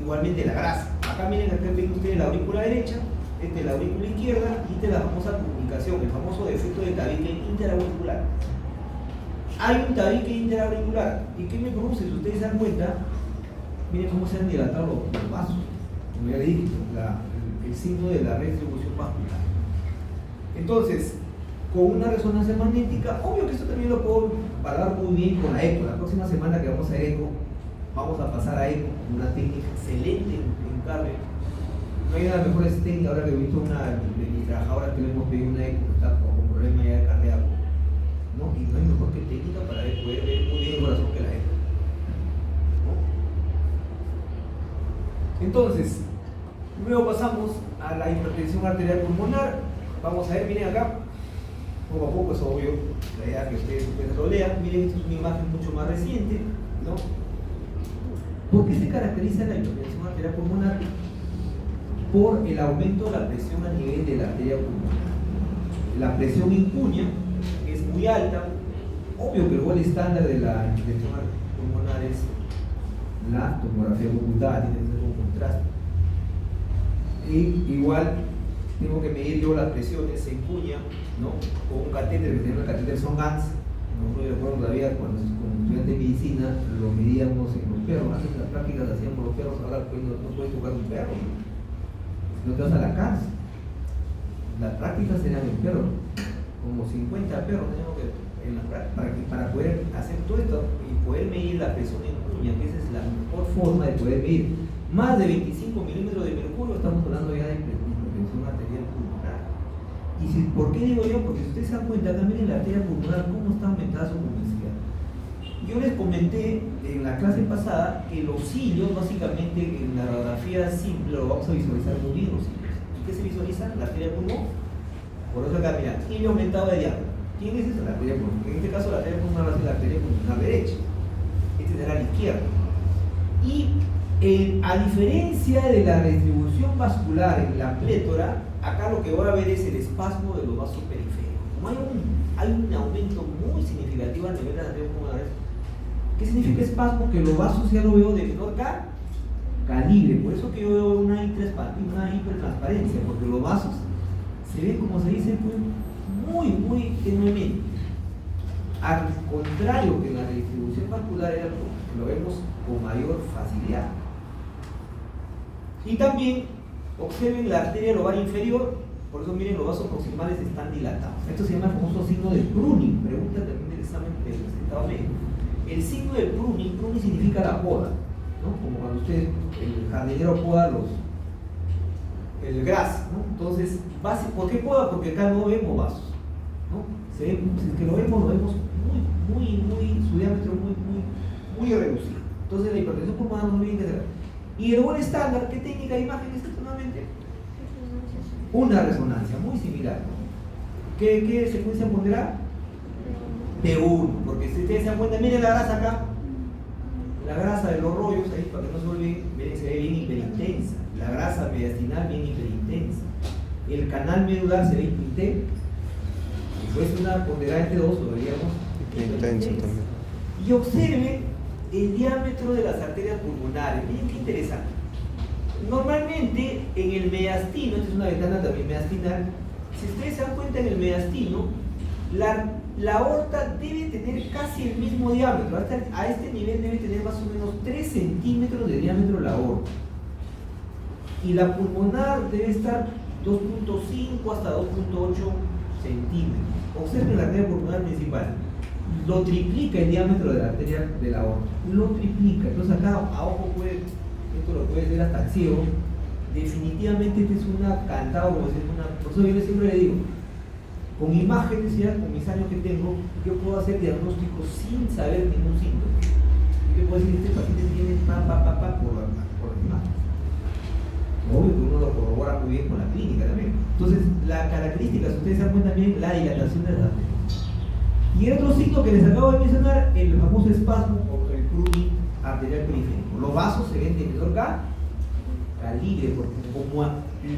Igualmente la grasa. Acá miren, acá ven ustedes la aurícula derecha, esta es la aurícula izquierda, y esta es la famosa comunicación, el famoso defecto de tabique interauricular. Hay un tabique interauricular. ¿Y qué me produce? Si ustedes se dan cuenta, miren cómo se han dilatado los vasos. Como ya le dije, el signo de la redistribución vascular. Entonces, con una resonancia magnética, obvio que esto también lo puedo parar muy bien con la eco. La próxima semana que vamos a eco, vamos a pasar a eco, una técnica excelente en cardio. No hay nada mejor esa técnica. Ahora que he visto una de mis trabajadoras que le hemos pedido una eco, está con problema ya de cardíaco, ¿no? Y no hay mejor que técnica para poder ver muy bien el corazón que la eco, ¿no? Entonces, luego pasamos a la hipertensión arterial pulmonar. Vamos a ver, miren acá, poco a poco es obvio, la idea que ustedes lo lean. Miren, esta es una imagen mucho más reciente, ¿no? ¿Por qué se caracteriza la hipertensión arterial pulmonar? Por el aumento de la presión a nivel de la arteria pulmonar. La presión en cuña es muy alta. Obvio que el gol estándar de la hipertensión pulmonar es la tomografía ocultada, tiene que ser un contraste. Y igual tengo que medir yo las presiones en cuña, ¿no? Con un catéter, que se llama el catéter Son-Ganz. No recuerdo todavía cuando como estudiante de medicina lo medíamos en los perros. Antes las prácticas las hacían por los perros, ahora pues, no puedes tocar un perro, no te vas a la cárcel. Las prácticas eran en perros, como 50 perros teníamos que en la práctica, para poder hacer todo esto y poder medir la presión en cuña, que esa es la mejor forma de poder medir. Más de 25 milímetros de mercurio, estamos hablando ya de hipertensión arterial pulmonar. Y ¿por qué digo yo? Porque si ustedes se dan cuenta, también en la arteria pulmonar, cómo está aumentada su publicidad. Yo les comenté en la clase pasada que los cilios, básicamente en la radiografía simple, lo vamos a visualizar muy bien los cilios. ¿Y qué se visualiza? La arteria pulmonar. Por eso acá, mira, cilio aumentado de diámetro. ¿Quién es esa? La arteria pulmonar. En este caso, la arteria pulmonar va a ser la arteria pulmonar derecha. Este será la izquierda. Y a diferencia de la distribución vascular en la plétora, acá lo que voy a ver es el espasmo de los vasos periféricos. Como hay un aumento muy significativo a nivel de las arterias pulmonares. ¿Qué significa espasmo? Que los vasos ya lo veo de menor calibre. Por eso que yo veo una hipertransparencia, porque los vasos se ven, como se dice, pues, muy tenuemente. Al contrario que en la distribución vascular lo vemos con mayor facilidad. Y también observen la arteria lobar inferior, por eso miren los vasos proximales están dilatados. Esto se llama el famoso signo de Pruning, pregunta también del examen del estado médico. El signo de Pruning significa la poda, ¿no? Como cuando usted, el jardinero poda el gras, ¿no? Entonces, ¿por qué poda? Porque acá no vemos vasos, ¿no? Si es que lo vemos su diámetro muy reducido. Entonces la hipertensión pulmonar no viene que ser. Y el buen estándar, ¿qué técnica de imagen es esto nuevamente? Una resonancia, muy similar, ¿no? ¿Qué secuencia pondrá? P1, porque si ustedes se dan cuenta, miren la grasa acá, la grasa de los rollos, ahí para que no se olviden, miren, se ve bien hiperintensa, la grasa mediastinal bien hiperintensa, el canal medular se ve hiperintenso, si fuese una ponderante 2 lo veríamos Intenso también. Y observen el diámetro de las arterias pulmonares. Miren qué interesante. Normalmente en el mediastino, esta es una ventana también mediastinal, si ustedes se dan cuenta, en el mediastino la aorta debe tener casi el mismo diámetro. A este nivel debe tener más o menos 3 centímetros de diámetro la aorta. Y la pulmonar debe estar 2.5 hasta 2.8 centímetros. Observen la arteria pulmonar principal. Lo triplica el diámetro de la arteria de la aorta. Lo triplica. Entonces acá a ojo esto lo puedes ver hasta ciego. Definitivamente este es una cantada, como decir, por eso yo siempre le digo, con imágenes ya, con mis años que tengo, yo puedo hacer diagnósticos sin saber ningún síntoma. Yo puedo decir, este paciente tiene por las imágenes. Obvio que uno lo corrobora muy bien con la clínica también. Entonces, la característica, si ustedes se dan cuenta bien, la dilatación de las arterias. Y el otro signo que les acabo de mencionar, el famoso espasmo o el Pruning arterial periférico. Los vasos se ven de menor calibre, porque como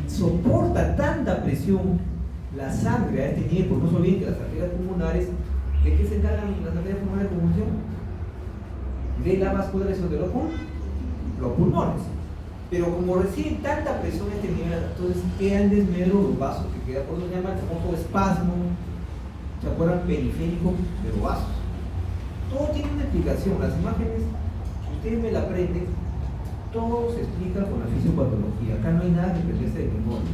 soporta tanta presión la sangre a este nivel, porque no se olviden que las arterias pulmonares, ¿de qué se encargan las arterias pulmonares como función? De la vascularización de los pulmones. Pero como reciben tanta presión a este nivel, entonces quedan desmedros los vasos, que queda, por eso se llama el famoso espasmo, ¿se acuerdan? Periférico de los vasos. Todo tiene una explicación. Las imágenes, si ustedes me la aprenden, todo se explica con la fisiopatología. Acá no hay nada que perderse de memoria.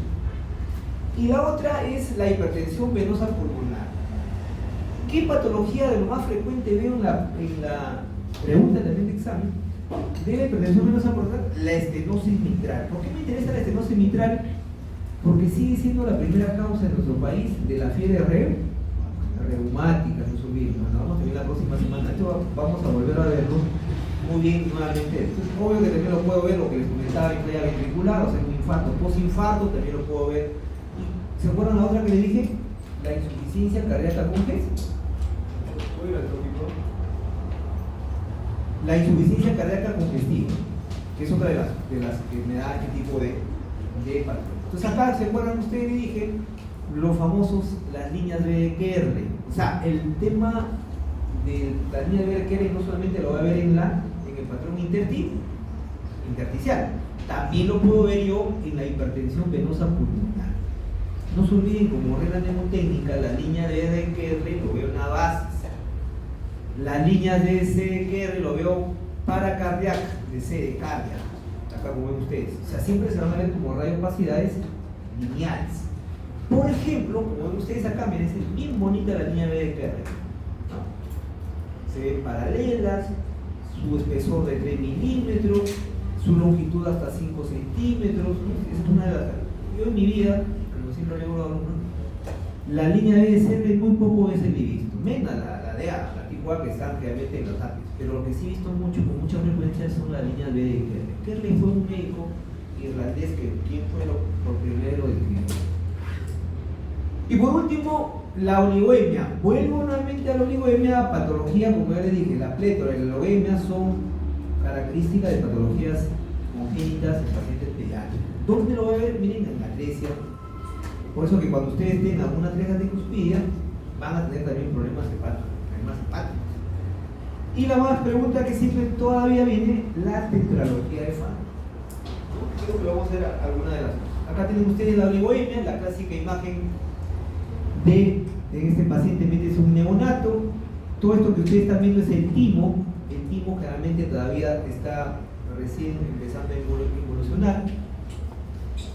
Y la otra es la hipertensión venosa pulmonar. ¿Qué patología de lo más frecuente veo en la pregunta también de examen? De la hipertensión venosa pulmonar, la estenosis mitral. ¿Por qué me interesa la estenosis mitral? Porque sigue siendo la primera causa en nuestro país de la fiebre reumática, no se olviden. Vamos a tener la próxima semana, esto vamos a volver a verlo, muy bien nuevamente. Entonces, obvio que también lo puedo ver, lo que les comentaba, estrella ventricular, o sea, un infarto, posinfarto, también lo puedo ver. ¿Y se acuerdan la otra que le dije? La insuficiencia cardíaca congénita. La insuficiencia cardíaca congestiva, que es otra de las que me da este tipo de patrón. Entonces acá, ¿se acuerdan ustedes? Le dije los famosos, las líneas BDKR. O sea, el tema de la línea de BDKR no solamente lo voy a ver en el patrón intersticial, también lo puedo ver yo en la hipertensión venosa pulmonar. No se olviden, como regla mnemotécnica, la línea de BDKR lo veo en la base. Las líneas de CDKR lo veo paracardíaca, de C de cardia, acá como ven ustedes. O sea, siempre se van a ver como radiopacidades lineales. Por ejemplo, como ven ustedes acá, miren, es bien bonita la línea BDKR, ¿no? Se ven paralelas, su espesor de 3 milímetros, su longitud hasta 5 centímetros, ¿no? Es una de las... Yo en mi vida, como siempre le digo a los alumnos, la línea BDCR muy poco veces he visto, menos la DA, la tipo A que están realmente en los APIs, pero lo que sí he visto mucho, con mucha frecuencia, son las líneas BDKR. Kerley fue un médico irlandés que quien fue por primero lo describió. Y por último, la oligoemia. Vuelvo nuevamente a la oligoemia, patología, como ya les dije, la plétora y la oligoemia son características de patologías congénitas en pacientes pediátricos. ¿Dónde lo voy a ver? Miren, en la atresia. Por eso que cuando ustedes tengan una atresia de cuspidia, van a tener también problemas hepáticos. Y la más pregunta que siempre todavía viene, la tetralogía de Fano. ¿No? Creo que vamos a hacer alguna de las dos. Acá tienen ustedes la oligoemia, la clásica imagen de este paciente es un neonato. Todo esto que ustedes están viendo es el timo. El timo generalmente todavía está recién empezando a evolucionar.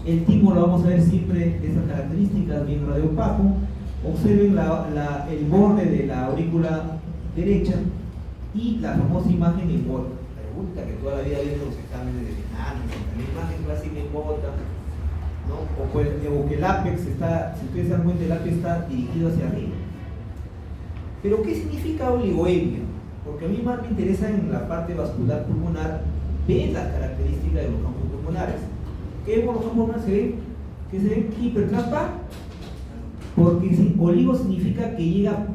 El timo lo vamos a ver siempre de esas características, bien radiopaco. Observen el borde de la aurícula derecha y la famosa imagen en bota. Pregunta que toda la vida viendo los exámenes de enanos, la imagen clásica en bota, ¿no? O que el ápex está, si ustedes se dan cuenta, el ápex está dirigido hacia arriba. Pero ¿qué significa oligoemia? Porque a mí más me interesa en la parte vascular pulmonar ver las características de los campos pulmonares. ¿Qué por los campos pulmonares se ven? ¿Que se ven hipertrampa? Porque oligo significa que llega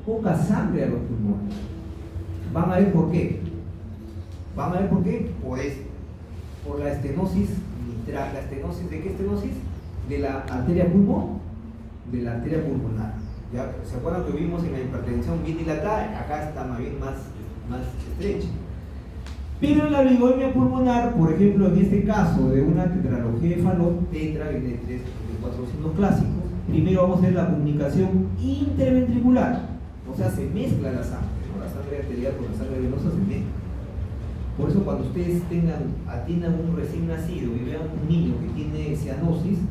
poca sangre a los pulmones. Van a ver por qué. Van a ver por qué. Por esto. Por la estenosis mitral. ¿La estenosis de qué estenosis? De la arteria pulmonar. De la arteria pulmonar. ¿Ya? ¿Se acuerdan que vimos en la hipertensión bien dilatada? Acá está más bien más estrecha. Pero en la oligoemia pulmonar, por ejemplo, en este caso de una tetralogía de Fallot, tetra viene de 4 signos clásicos. Primero vamos a ver la comunicación interventricular, o sea, se mezcla la sangre, ¿no? La sangre arterial con la sangre venosa se mezcla. Por eso cuando ustedes atiendan un recién nacido y vean un niño que tiene cianosis,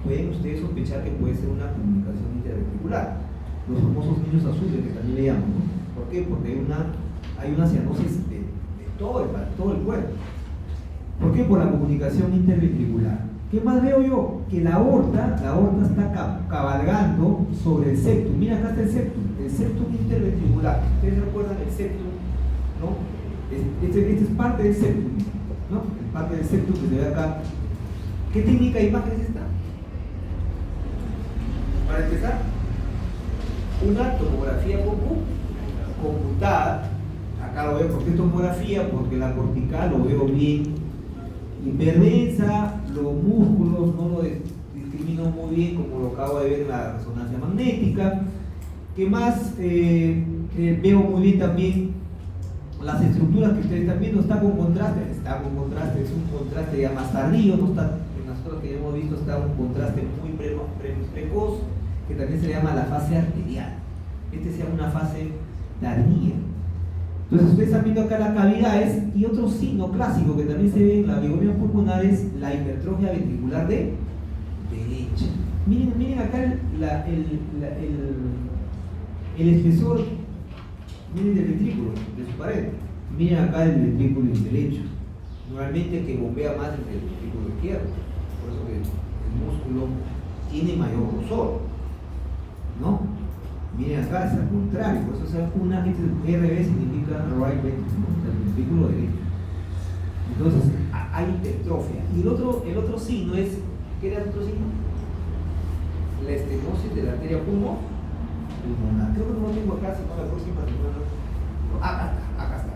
pueden ustedes sospechar que puede ser una comunicación interventricular. Los famosos niños azules que también le llaman, ¿no? ¿Por qué? Porque hay una cianosis de todo el cuerpo. ¿Por qué? Por la comunicación interventricular. ¿Qué más veo yo? Que la aorta está cabalgando sobre el septum. Mira, acá está el septum interventricular. Ustedes recuerdan el septum, ¿no? Este es parte del septum, ¿no? Es parte del septum que se ve acá. ¿Qué técnica de imagen es esta? Para empezar, una tomografía computada. Acá lo veo porque es tomografía, porque la cortical lo veo bien hiperdensa, los músculos no lo discrimino muy bien como lo acabo de ver en la resonancia magnética. ¿Qué más? Veo muy bien también las estructuras que ustedes están viendo, está con contraste, es un contraste ya más tardío, no está, en las otras que ya hemos visto está un contraste muy precoz, que también se le llama la fase arterial. Este se llama una fase tardía. Entonces ustedes están viendo acá las cavidades y otro signo clásico que también se ve en la oligoemia pulmonar es la hipertrofia ventricular de derecha. Miren acá el espesor, miren del ventrículo, de su pared. Miren acá el ventrículo derecho. Normalmente el que bombea más es el ventrículo izquierdo, por eso que el músculo tiene mayor grosor, ¿no? Miren acá, es al contrario, por eso se llama una, RB significa right ventricle, ¿no? O sea, el ventrículo derecho. Entonces, hay hipertrofia. Y el otro signo es, ¿qué era el otro signo? La estenosis de la arteria pulmonar. Creo que no lo tengo acá, sino la próxima semana. Acá está.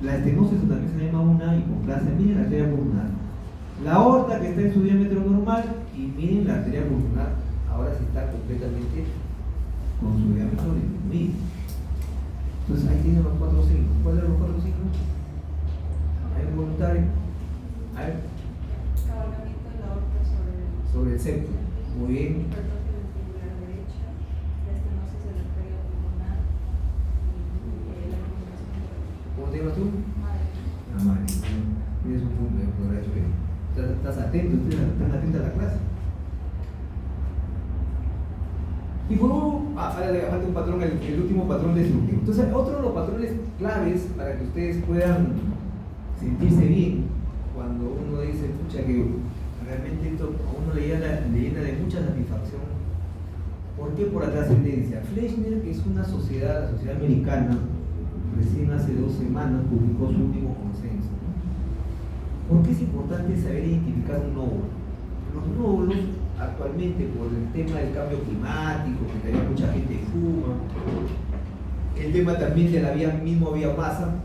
La estenosis también se llama una hipoplasia. Miren la arteria pulmonar. La aorta que está en su diámetro normal y miren la arteria pulmonar. Ahora sí está completamente con su diámetro disminuido. Entonces ahí tienen los 4 signos. ¿Cuáles son los 4 signos? Hay un voluntario. A ver. Cabalgamiento de la aorta Sobre el septo. Muy bien. hipertrofia ventricular derecha, la estenosis de la arteria pulmonar y la comunicación. ¿Cómo te llamas tú? Madre. La madre. Tienes un punto de progreso. Estás atento, estás atento a la clase. Y por último, falta un patrón, el último patrón destructivo. Entonces, otro de los patrones claves para que ustedes puedan sentirse bien cuando uno dice, pucha, que realmente esto a uno le llena de mucha satisfacción. ¿Por qué? Por la trascendencia. Fleischner, que es una sociedad, la sociedad americana, recién hace 2 semanas publicó su último consenso. ¿Por qué es importante saber identificar un nódulo? Los nódulos, actualmente por el tema del cambio climático, que todavía mucha gente fuma, el tema también de la biomasa,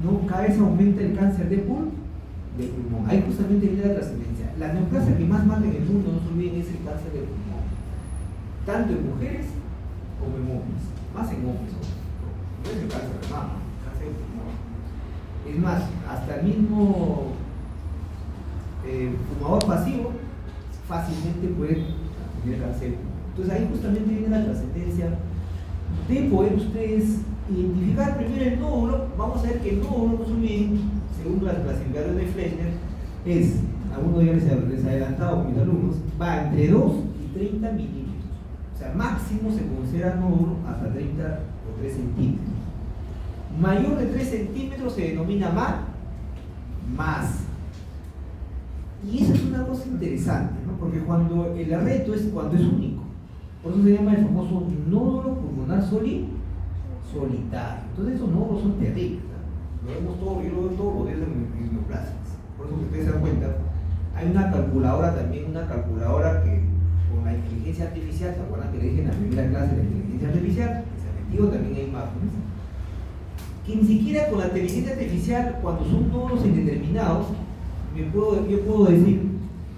¿no? Cada vez aumenta el cáncer de pulmón. Ahí justamente viene la trascendencia. La neoplasia que más mata en el mundo, no se olviden, es el cáncer de pulmón. Tanto en mujeres como en hombres. Más en hombres, no es el cáncer de mama, el cáncer de pulmón. Es más, hasta el mismo fumador pasivo fácilmente puede tener cáncer. Entonces ahí justamente viene la trascendencia de poder ustedes identificar primero el nódulo. Vamos a ver que el nódulo, no se olviden, según las clasificaciones de Fleischner, es, a uno ya les he adelantado con mis alumnos, va entre 2 y 30 milímetros. O sea, máximo se considera nódulo hasta 30 o 3 centímetros. Mayor de 3 centímetros se denomina más. Y eso es una cosa interesante, ¿no? Porque cuando el arreto es cuando es único. Por eso se llama el famoso nódulo pulmonar solitario. Entonces esos nódulos son terribles, ¿no? Lo vemos todo, yo lo veo todos los días en neoplasias. Por eso que ustedes se dan cuenta, hay una calculadora también, una calculadora que con la inteligencia artificial, ¿se acuerdan que le dije en la primera clase de la inteligencia artificial? Que se ha metido también hay imágenes. Que ni siquiera con la inteligencia artificial, cuando son nódulos indeterminados, yo puedo decir,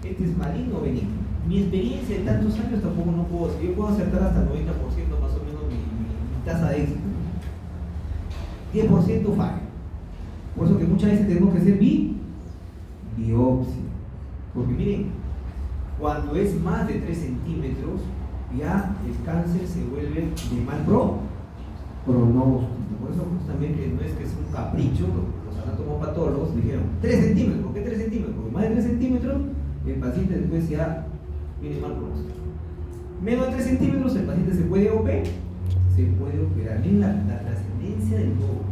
este es maligno o benigno. Mi experiencia de tantos años tampoco no puedo decir. Yo puedo acertar hasta el 90% más o menos mi tasa de éxito. 10% falla. Por eso que muchas veces tenemos que hacer biopsia. Porque miren, cuando es más de 3 centímetros, ya el cáncer se vuelve de mal pronóstico. Por eso justamente no es que es un capricho. Los anatomopatólogos dijeron 3 centímetros. ¿Por qué 3 centímetros? Porque más de 3 centímetros el paciente después ya viene mal pronóstico. Menos de 3 centímetros el paciente se puede operar. Miren la trascendencia del nódulo.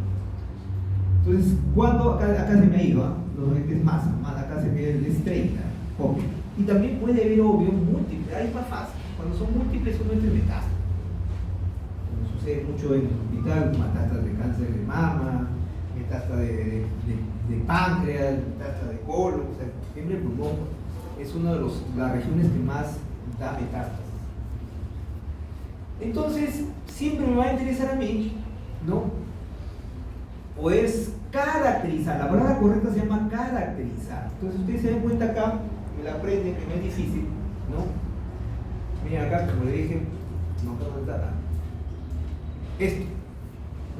Entonces, cuando acá se me ha ido, normalmente es más acá se ve el 30, obvio. Y también puede haber, obvio, múltiples. Ahí es más fácil. Cuando son múltiples, uno entra en metástasis. Como sucede mucho en el hospital, metástasis de cáncer de mama, metástasis de páncreas, metástasis de colon, o sea, siempre el pulmón es una de las regiones que más da metástasis. Entonces, siempre me va a interesar a mí, ¿no? Poder caracterizar. La palabra correcta se llama caracterizar. Entonces, ustedes se dan cuenta acá, me la aprenden, que no es difícil, ¿no? Miren acá, como le dije, no tengo que tratar. Esto,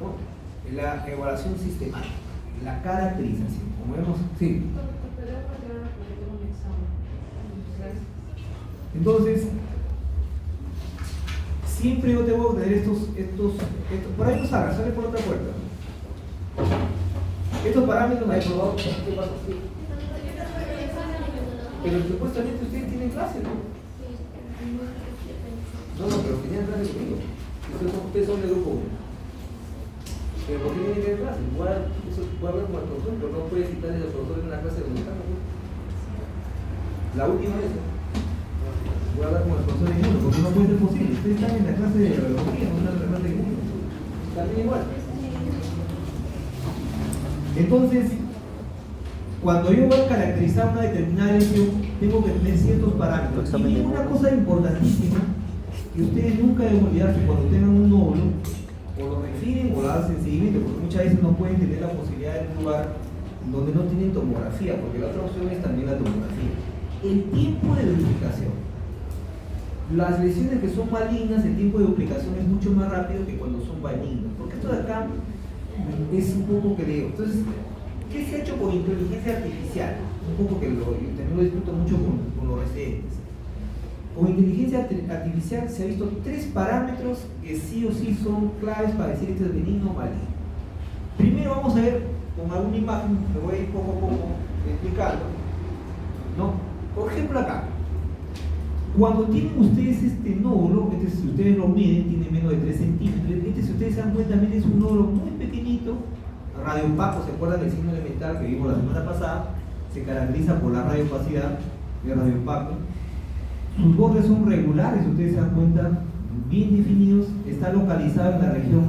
¿no? La evaluación sistemática, la caracterización. Como vemos, sí. Entonces, siempre yo tengo que tener estos, por ahí no salga, sale por otra puerta. Estos parámetros, ahí por favor, ¿qué pasa? Pero supuestamente ustedes tienen clase, ¿no? No, pero tenían clase conmigo. Ustedes son de grupo 1. Pero ¿por qué tienen que tener clase? Puede hablar con el profesor, pero no puede citar al profesor en una clase de donde estamos. La última vez, ¿no? voy a hablar con el profesor de inmuno, porque no puede ser posible. Ustedes están en la clase de biología, no están en la clase de inmuno. También igual. Entonces, cuando yo voy a caracterizar una determinada lesión, tengo que tener ciertos parámetros. Y una cosa importantísima que ustedes nunca deben olvidar, que cuando tengan un nódulo, o lo refieren o lo hacen seguimiento, porque muchas veces no pueden tener la posibilidad de un lugar donde no tienen tomografía, porque la otra opción es también la tomografía. El tiempo de duplicación. Las lesiones que son malignas, el tiempo de duplicación es mucho más rápido que cuando son benignas, porque esto de acá es un poco que digo. Entonces, ¿qué se ha hecho con inteligencia artificial? Un poco que también lo discuto mucho con los residentes. Con inteligencia artificial se ha visto 3 parámetros que sí o sí son claves para decir que es benigno o maligno. Primero vamos a ver con alguna imagen, me voy a ir poco a poco explicando, ¿no? Por ejemplo acá, cuando tienen ustedes este nódulo, si ustedes lo miden, tiene menos de 3 centímetros, si ustedes se dan cuenta, también es un nódulo muy pequeñito, radiopaco, ¿se acuerdan del signo elemental que vimos la semana pasada? Se caracteriza por la radiopacidad de radiopaco. Sus bordes son regulares, ustedes se dan cuenta, bien definidos, está localizado en la región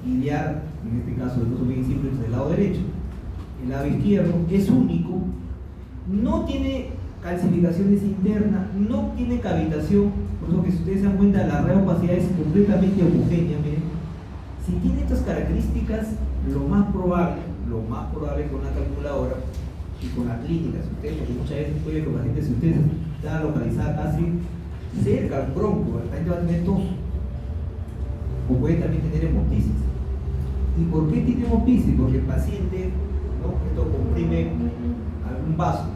iliar, en este caso el caso bien simple es del lado derecho, el lado izquierdo, es único, no tiene calcificaciones internas, no tiene cavitación, por eso que si ustedes se dan cuenta la radiopacidad es completamente homogénea, miren. Si tiene estas características, lo más probable con una calculadora y con la clínica, si ustedes, porque muchas veces puede que pacientes, si ustedes están localizadas casi cerca al bronco, el paciente va a tener tos, o puede también tener hemopisis. ¿Y por qué tiene hemopisis? Porque el paciente, ¿no? Esto comprime algún vaso,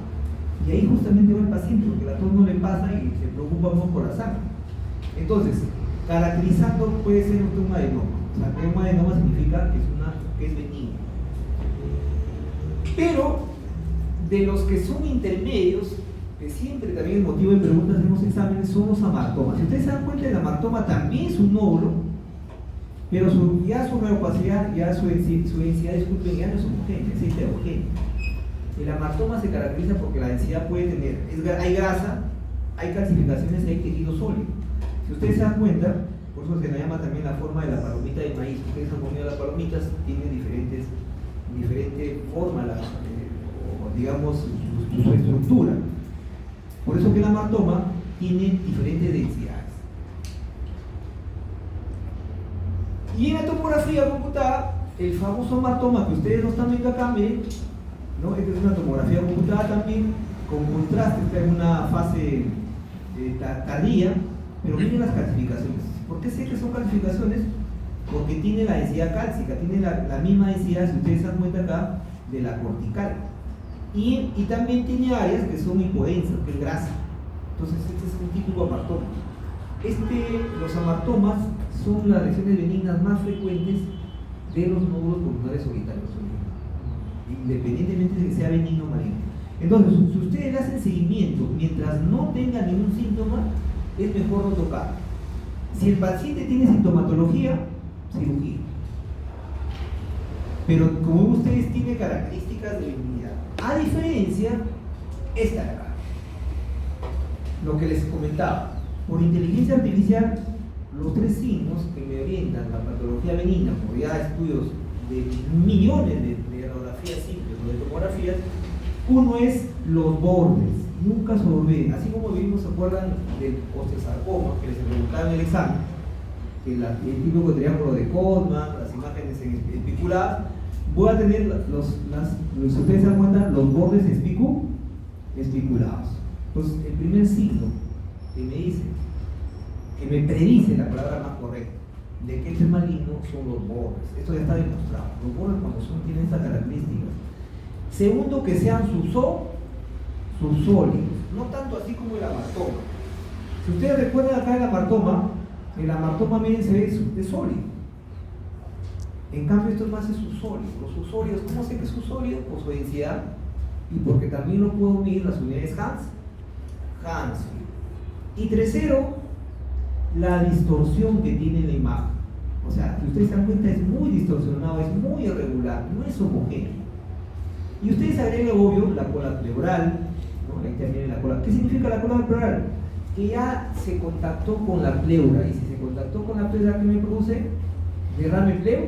y ahí justamente va el paciente, porque la tos no le pasa y se preocupa más por la sangre. Entonces, caracterizando puede ser un adenoma. O sea, un adenoma significa que es benigno. Pero, de los que son intermedios, que siempre también el motivo de preguntas en los exámenes son los amartomas. Si ustedes se dan cuenta, el amartoma también es un nódulo, pero ya su radiopacidad, ya su densidad, disculpen, ya no es homogénea, es heterogénea. El amartoma se caracteriza porque la densidad puede tener, hay grasa, hay calcificaciones, hay tejido sólido. Si ustedes se dan cuenta, por eso se le llama también la forma de la palomita de maíz. Ustedes han comido las palomitas, tienen diferente forma, o digamos, su estructura. Por eso que el amartoma tiene diferentes densidades. Y en la tomografía computada, el famoso amartoma que ustedes no están viendo acá, miren, ¿no? Esta es una tomografía computada también, con contraste, está en una fase tardía, pero miren las calcificaciones. ¿Por qué sé que son calcificaciones? Porque tiene la densidad cálcica, tiene la misma densidad, si ustedes se dan cuenta acá, de la cortical. Y también tiene áreas que son hipodensas, que es grasa. Entonces este es un típico amartoma. Los amartomas son las lesiones benignas más frecuentes de los nódulos pulmonares orbitales, independientemente de que sea benigno o maligno. Entonces, si ustedes le hacen seguimiento mientras no tenga ningún síntoma, es mejor no tocar. Si el paciente tiene sintomatología, cirugía. Pero como ustedes tienen características de benignidad, a diferencia, esta de acá. Lo que les comentaba, por inteligencia artificial, los 3 signos que me orientan la patología benigna, por ya estudios de millones de radiografías simples o de tomografías, uno es los bordes, nunca se olviden, así como vimos, ¿se acuerdan del osteosarcoma que les preguntaba en el examen? Que el típico triángulo de Codman, las imágenes espiculadas, voy a tener si ustedes se dan cuenta, los bordes espiculados. Entonces, el primer signo que me dice, que me predice la palabra más correcta, de que este es maligno son los bordes. Esto ya está demostrado. Los bordes cuando tienen estas características. Segundo, que sean sólidos, no tanto así como el amartoma. Si ustedes recuerdan acá el amartoma miren, se ve es sólido. En cambio esto es más es susólido. Los susólidos, ¿cómo sé que es susólido? Por su densidad y porque también lo puedo medir las unidades Hansfield. Y tercero, la distorsión que tiene la imagen. O sea, si ustedes se dan cuenta, es muy distorsionado, es muy irregular, no es homogéneo. Y ustedes agregan, obvio, la cola pleural, ¿no? Ahí también la cola. ¿Qué significa la cola pleural? que ya se contactó con la pleura, y si se contactó con la pleura, ¿qué me produce? Derrame pleo,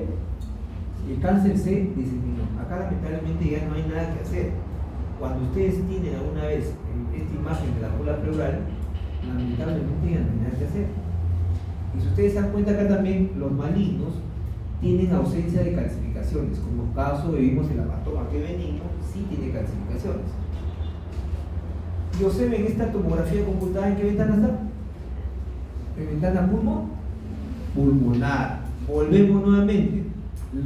y el cáncer se diseminó. Acá lamentablemente ya no hay nada que hacer. Cuando ustedes tienen alguna vez esta imagen de la bola pleural, lamentablemente ya no hay nada que hacer. Y si ustedes se dan cuenta acá también, los malignos tienen ausencia de calcificaciones, como el caso que vimos en la hematoma que benigno, sí tiene calcificaciones. Y observen esta tomografía computada, ¿en qué ventana está? En ventana pulmonar. Volvemos nuevamente.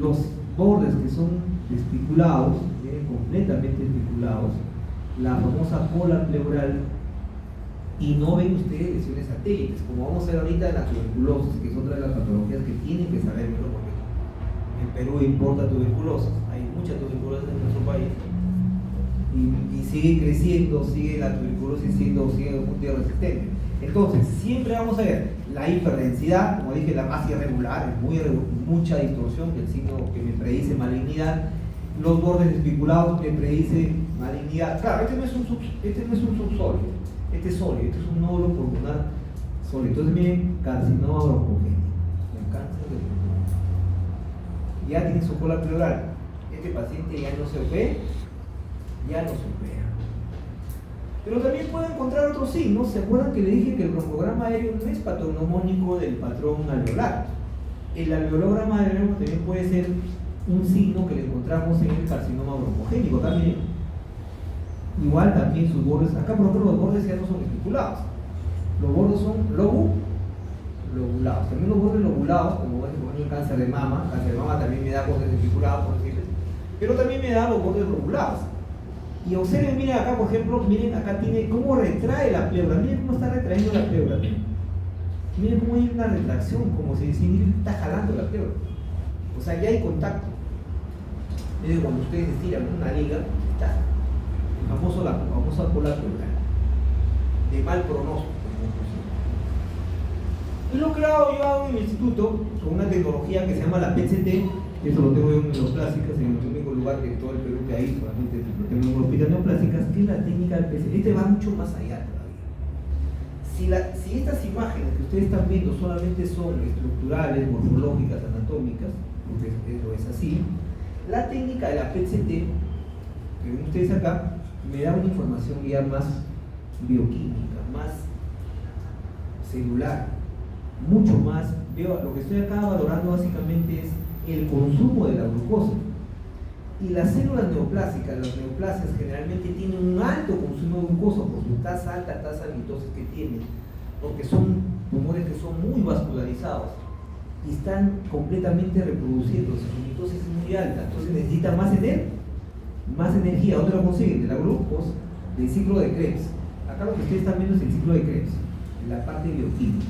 Los bordes que son espiculados, vienen completamente espiculados, la famosa cola pleural, y no ven ustedes lesiones satélites, como vamos a ver ahorita en la tuberculosis, que es otra de las patologías que tienen que saber, ¿no? Porque en Perú importa tuberculosis, hay mucha tuberculosis en nuestro país, y sigue creciendo, sigue la tuberculosis sigue multiresistente. Entonces, siempre vamos a ver la hiperdensidad, como dije, la más irregular, mucha distorsión, que el signo que me predice malignidad, los bordes espiculados que predice malignidad. Claro, este no es un subsólido, este es sólido, este es un nódulo pulmonar sólido. Entonces, miren, carcinoma broncogenio, el cáncer de pulmón. Ya tiene su cola pleural. Este paciente ya no se opera, Pero también puede encontrar otros signos. ¿Se acuerdan que le dije que el broncograma aéreo no es patognomónico del patrón alveolar? El alveolograma aéreo también puede ser un signo que le encontramos en el carcinoma broncogénico también. Igual también sus bordes, acá por ejemplo los bordes ya no son espiculados, los bordes son lobulados. También los bordes lobulados, como ven, por ejemplo el cáncer de mama también me da bordes espiculados, por decirles, pero también me da los bordes lobulados. Y observen, miren acá, por ejemplo, miren acá tiene cómo retrae la pleura, miren cómo está retrayendo la pleura. Miren cómo hay una retracción, como si está jalando la pleura. O sea, ya hay contacto. Miren, cuando ustedes estiran una liga, está la famosa cola pleural, de mal pronóstico. Es lo que yo hago en mi instituto con una tecnología que se llama la PET-CT. Eso lo tengo yo en neoplásicas, en el único lugar de todo el Perú que hay, solamente lo tengo en el hospital de neoplásicas, que es la técnica del PET-CT. Este va mucho más allá todavía. Si estas imágenes que ustedes están viendo solamente son estructurales, morfológicas, anatómicas, porque eso es así, la técnica de la PET-CT, que ven ustedes acá, me da una información ya más bioquímica, más celular, mucho más. Veo, lo que estoy acá valorando básicamente es el consumo de la glucosa. Y las células neoplásicas, las neoplasias generalmente tienen un alto consumo de glucosa por su alta tasa de mitosis que tienen, porque son tumores que son muy vascularizados y están completamente reproduciéndose, su mitosis es muy alta, entonces necesitan más energía. ¿Dónde lo consiguen? De la glucosa, del ciclo de Krebs. Acá lo que ustedes están viendo es el ciclo de Krebs, la parte bioquímica.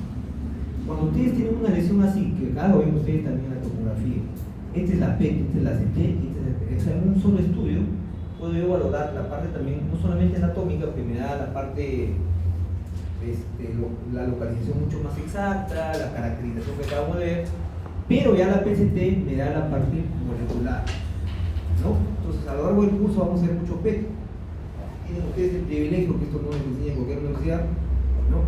Cuando ustedes tienen una lesión así, que acá lo ven ustedes también en la tomografía, esta es la PET, esta es la CT, en un solo estudio puedo yo valorar la parte también, no solamente anatómica, que me da la parte, la localización mucho más exacta, la caracterización que acabamos de ver, pero ya la PCT me da la parte molecular, ¿no? Entonces a lo largo del curso vamos a ver mucho PET. Tienen ustedes el privilegio que esto no les enseña en cualquier universidad, ¿no?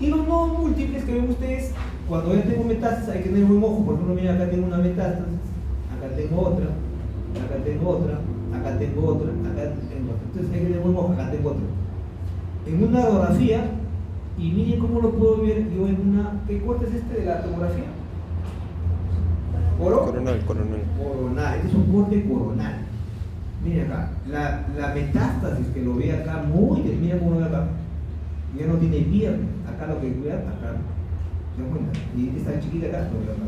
Y los nodos múltiples que ven ustedes, cuando yo tengo metástasis hay que tener un ojo. Por ejemplo, miren, acá tengo una metástasis, acá tengo otra, acá tengo otra, acá tengo otra, acá tengo otra. Entonces hay que tener un ojo, acá tengo otra. En una radiografía, y miren cómo lo puedo ver yo en una... ¿Qué corte es este de la tomografía? Coronal. Coronal, este es un corte coronal. Miren acá, la metástasis que lo ve acá muy bien, miren cómo lo ve acá. Ya no tiene pierna, acá lo que vea, acá, ¿se dan cuenta? Y esta chiquita acá, lo veo acá,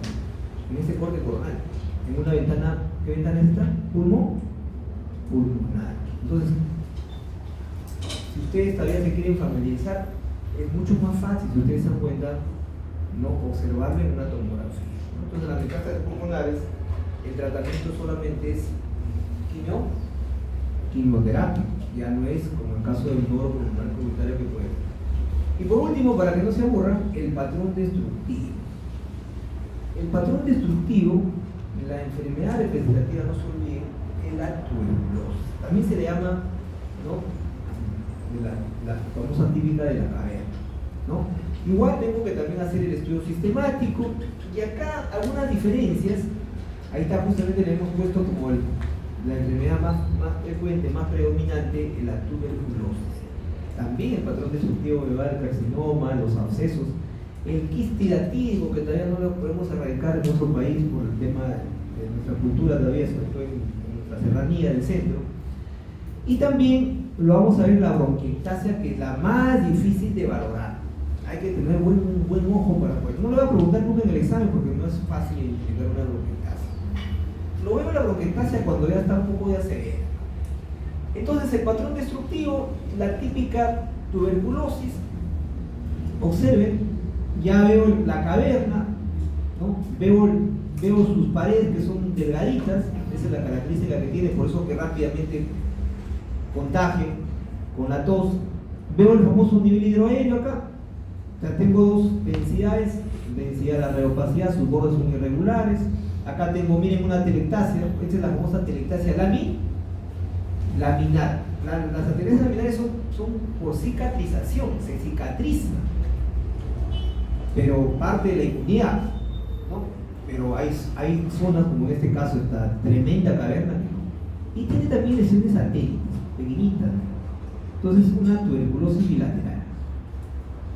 en este corte coronal, en una ventana, ¿qué ventana es esta? Pulmonar. Entonces, si ustedes todavía se quieren familiarizar, es mucho más fácil, si ustedes se dan cuenta, no observarlo en una tomografía, ¿no? Entonces, las metástasis pulmonares, el tratamiento solamente es quimioterapia, ya no es como el caso del nódulo pulmonar comunitario que puede. Y por último, para que no se aburran, el patrón destructivo. El patrón destructivo, la enfermedad representativa, no se olviden, es la tuberculosis. También se le llama, ¿no?, la famosa típica de la caverna. ¿no? Igual tengo que también hacer el estudio sistemático, y acá algunas diferencias. Ahí está, justamente le hemos puesto como la enfermedad más frecuente, más predominante, en la tuberculosis. También el patrón destructivo me va al carcinoma, los abscesos, el quistidativo, que todavía no lo podemos erradicar en nuestro país por el tema de nuestra cultura todavía, sobre todo en nuestra serranía del centro. Y también lo vamos a ver la bronquiectasia, que es la más difícil de valorar. Hay que tener un buen ojo para poder. No le voy a preguntar nunca en el examen porque no es fácil identificar una bronquiectasia. Lo veo en la bronquiectasia cuando ya está un poco ya severa. Entonces, el patrón destructivo, la típica tuberculosis. Observen, ya veo la caverna, ¿no? Veo sus paredes que son delgaditas, esa es la característica que tiene, por eso que rápidamente contagia con la tos. Veo el famoso nivel hidroaéreo acá. O sea, tengo dos densidades, densidad de la reopacidad, sus bordes son irregulares. Acá tengo, miren, una telectasia, esta es la famosa telectasia laminar. Las atelectasias laminares son por cicatrización, se cicatrizan, pero parte de la inmunidad, ¿no? Pero hay zonas, como en este caso, esta tremenda caverna, y tiene también lesiones satélites, pequeñitas. Entonces, una tuberculosis bilateral.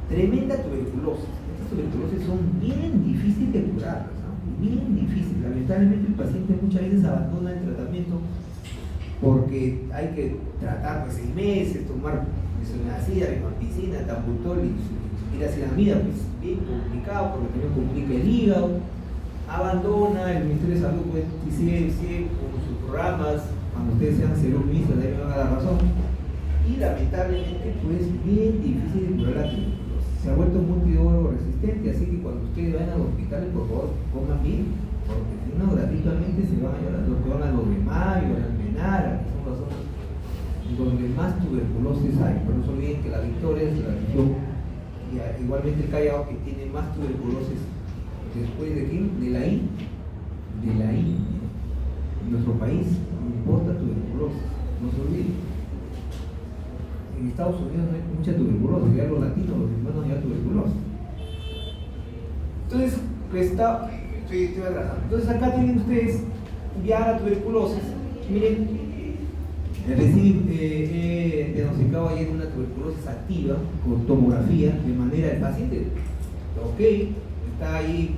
Tremenda tuberculosis. Estas tuberculosis son bien difíciles de curar, ¿no? Bien difíciles. Lamentablemente el paciente muchas veces abandona el tratamiento porque hay que tratar por 6 meses, tomar isoniazida, rifampicina, tambutol y iracilamida, pues bien complicado porque también complica el hígado. Abandona, el Ministerio de Salud pues, sigue con sus programas. Cuando ustedes sean seroministros, ahí me van a dar razón. Y lamentablemente pues bien difícil de curar la tuberculosis. Se ha vuelto multidrogo resistente, así que cuando ustedes vayan al hospital, por favor, coman bien, porque si no, gratuitamente se van a llevar los que van a los de Mayo, a la Almenara, que son las zonas donde más tuberculosis hay. Pero no se olviden que la Victoria es la región, y igualmente el Callao, que tiene más tuberculosis después de quién, de la India. En nuestro país no importa tuberculosis, no se olviden. En Estados Unidos no hay mucha tuberculosis, ya los latinos, los hispanos ya tuberculosis. Entonces, estoy atrasando. Entonces acá tienen ustedes ya la tuberculosis. Miren, recién he diagnosticado ayer una tuberculosis activa con tomografía, de manera el paciente, ok, está ahí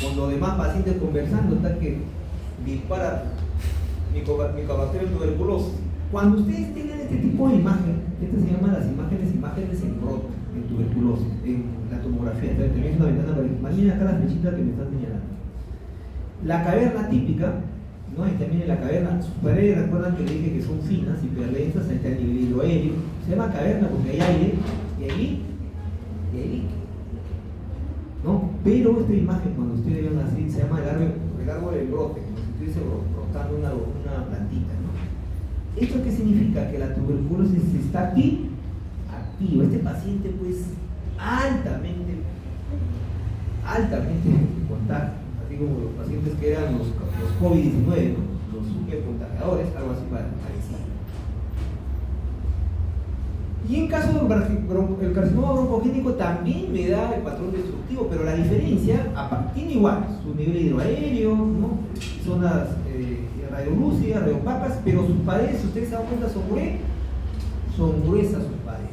con los demás pacientes conversando, está que dispara Mycobacterium tuberculosis. Cuando ustedes tengan este tipo de imagen, estas se llaman las imágenes en brote, en tuberculosis, en la tomografía. Entonces, tenéis una ventana para imaginen acá las flechitas que me están señalando. La caverna típica, ¿no? Y también en la caverna, sus paredes, recuerdan que le dije que son finas, hiperlensas, ahí está el nivel hidroaéreo. Se llama caverna porque hay aire y hay líquido, ¿no? Pero esta imagen, cuando ustedes vean así, se llama el árbol del brote, como si estuviese brotando una plantita, ¿no? ¿Esto qué significa? Que la tuberculosis está aquí, activo. Este paciente pues altamente contagio, así como los pacientes que eran los COVID-19, ¿no? Los supercontagiadores, algo así parecido. Y en caso del carcinoma broncogénico también me da el patrón destructivo, pero la diferencia tiene igual su nivel hidroaéreo, ¿no? Zonas radiolúcidas, radiopacas, pero sus paredes, si ustedes se dan cuenta, son gruesas sus paredes.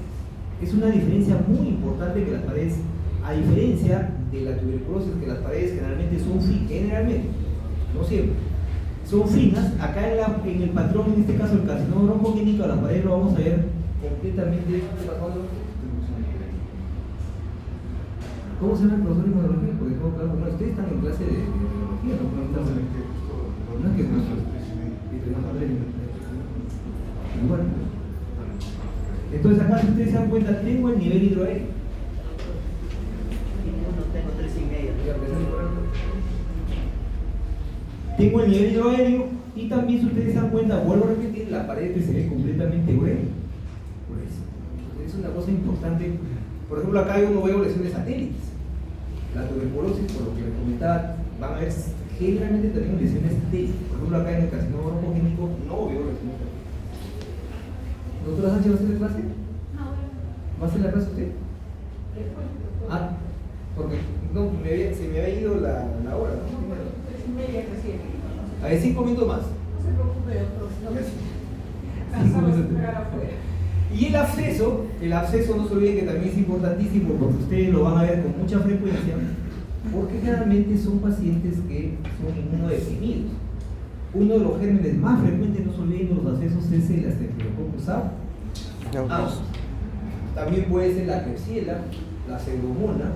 Es una diferencia muy importante que las paredes, a diferencia de la tuberculosis, que las paredes generalmente son finas, no siempre, son finas. Acá en el patrón, en este caso el carcinoma broncogénico, las paredes lo vamos a ver completamente. ¿Cómo se llama el profesor de inmunología? Porque claro, ustedes están en clase de biología, no es que es nuestro. Bueno. Entonces acá, si ustedes se dan cuenta, tengo el nivel hidroaéreo. Tengo 3,5. Tengo el nivel hidroaéreo y también, si ustedes se dan cuenta, vuelvo a repetir, la pared que se ve completamente gruesa. Es una cosa importante. Por ejemplo, acá yo no veo lesiones satélites. La tuberculosis, por lo que les comentaba, van a ver generalmente también lesiones satélites. Por ejemplo, acá en el carcinoma broncogénico no veo lesiones satélites. ¿Doctora Sánchez va a hacer la clase? Ah, bueno. ¿Va a hacer la clase usted? Porque no, se me había ido la hora, ¿no? 3:30 recién. A ver, 5 minutos más. No se preocupe, doctor. Cinco minutos. Esperar afuera. Y el absceso no se olviden que también es importantísimo porque ustedes lo van a ver con mucha frecuencia, porque generalmente son pacientes que son inmunodeprimidos. Uno de los gérmenes más frecuentes, no se olviden, de los abscesos es el Staphylococcus aureus. También puede ser la Klebsiella, la Pseudomonas,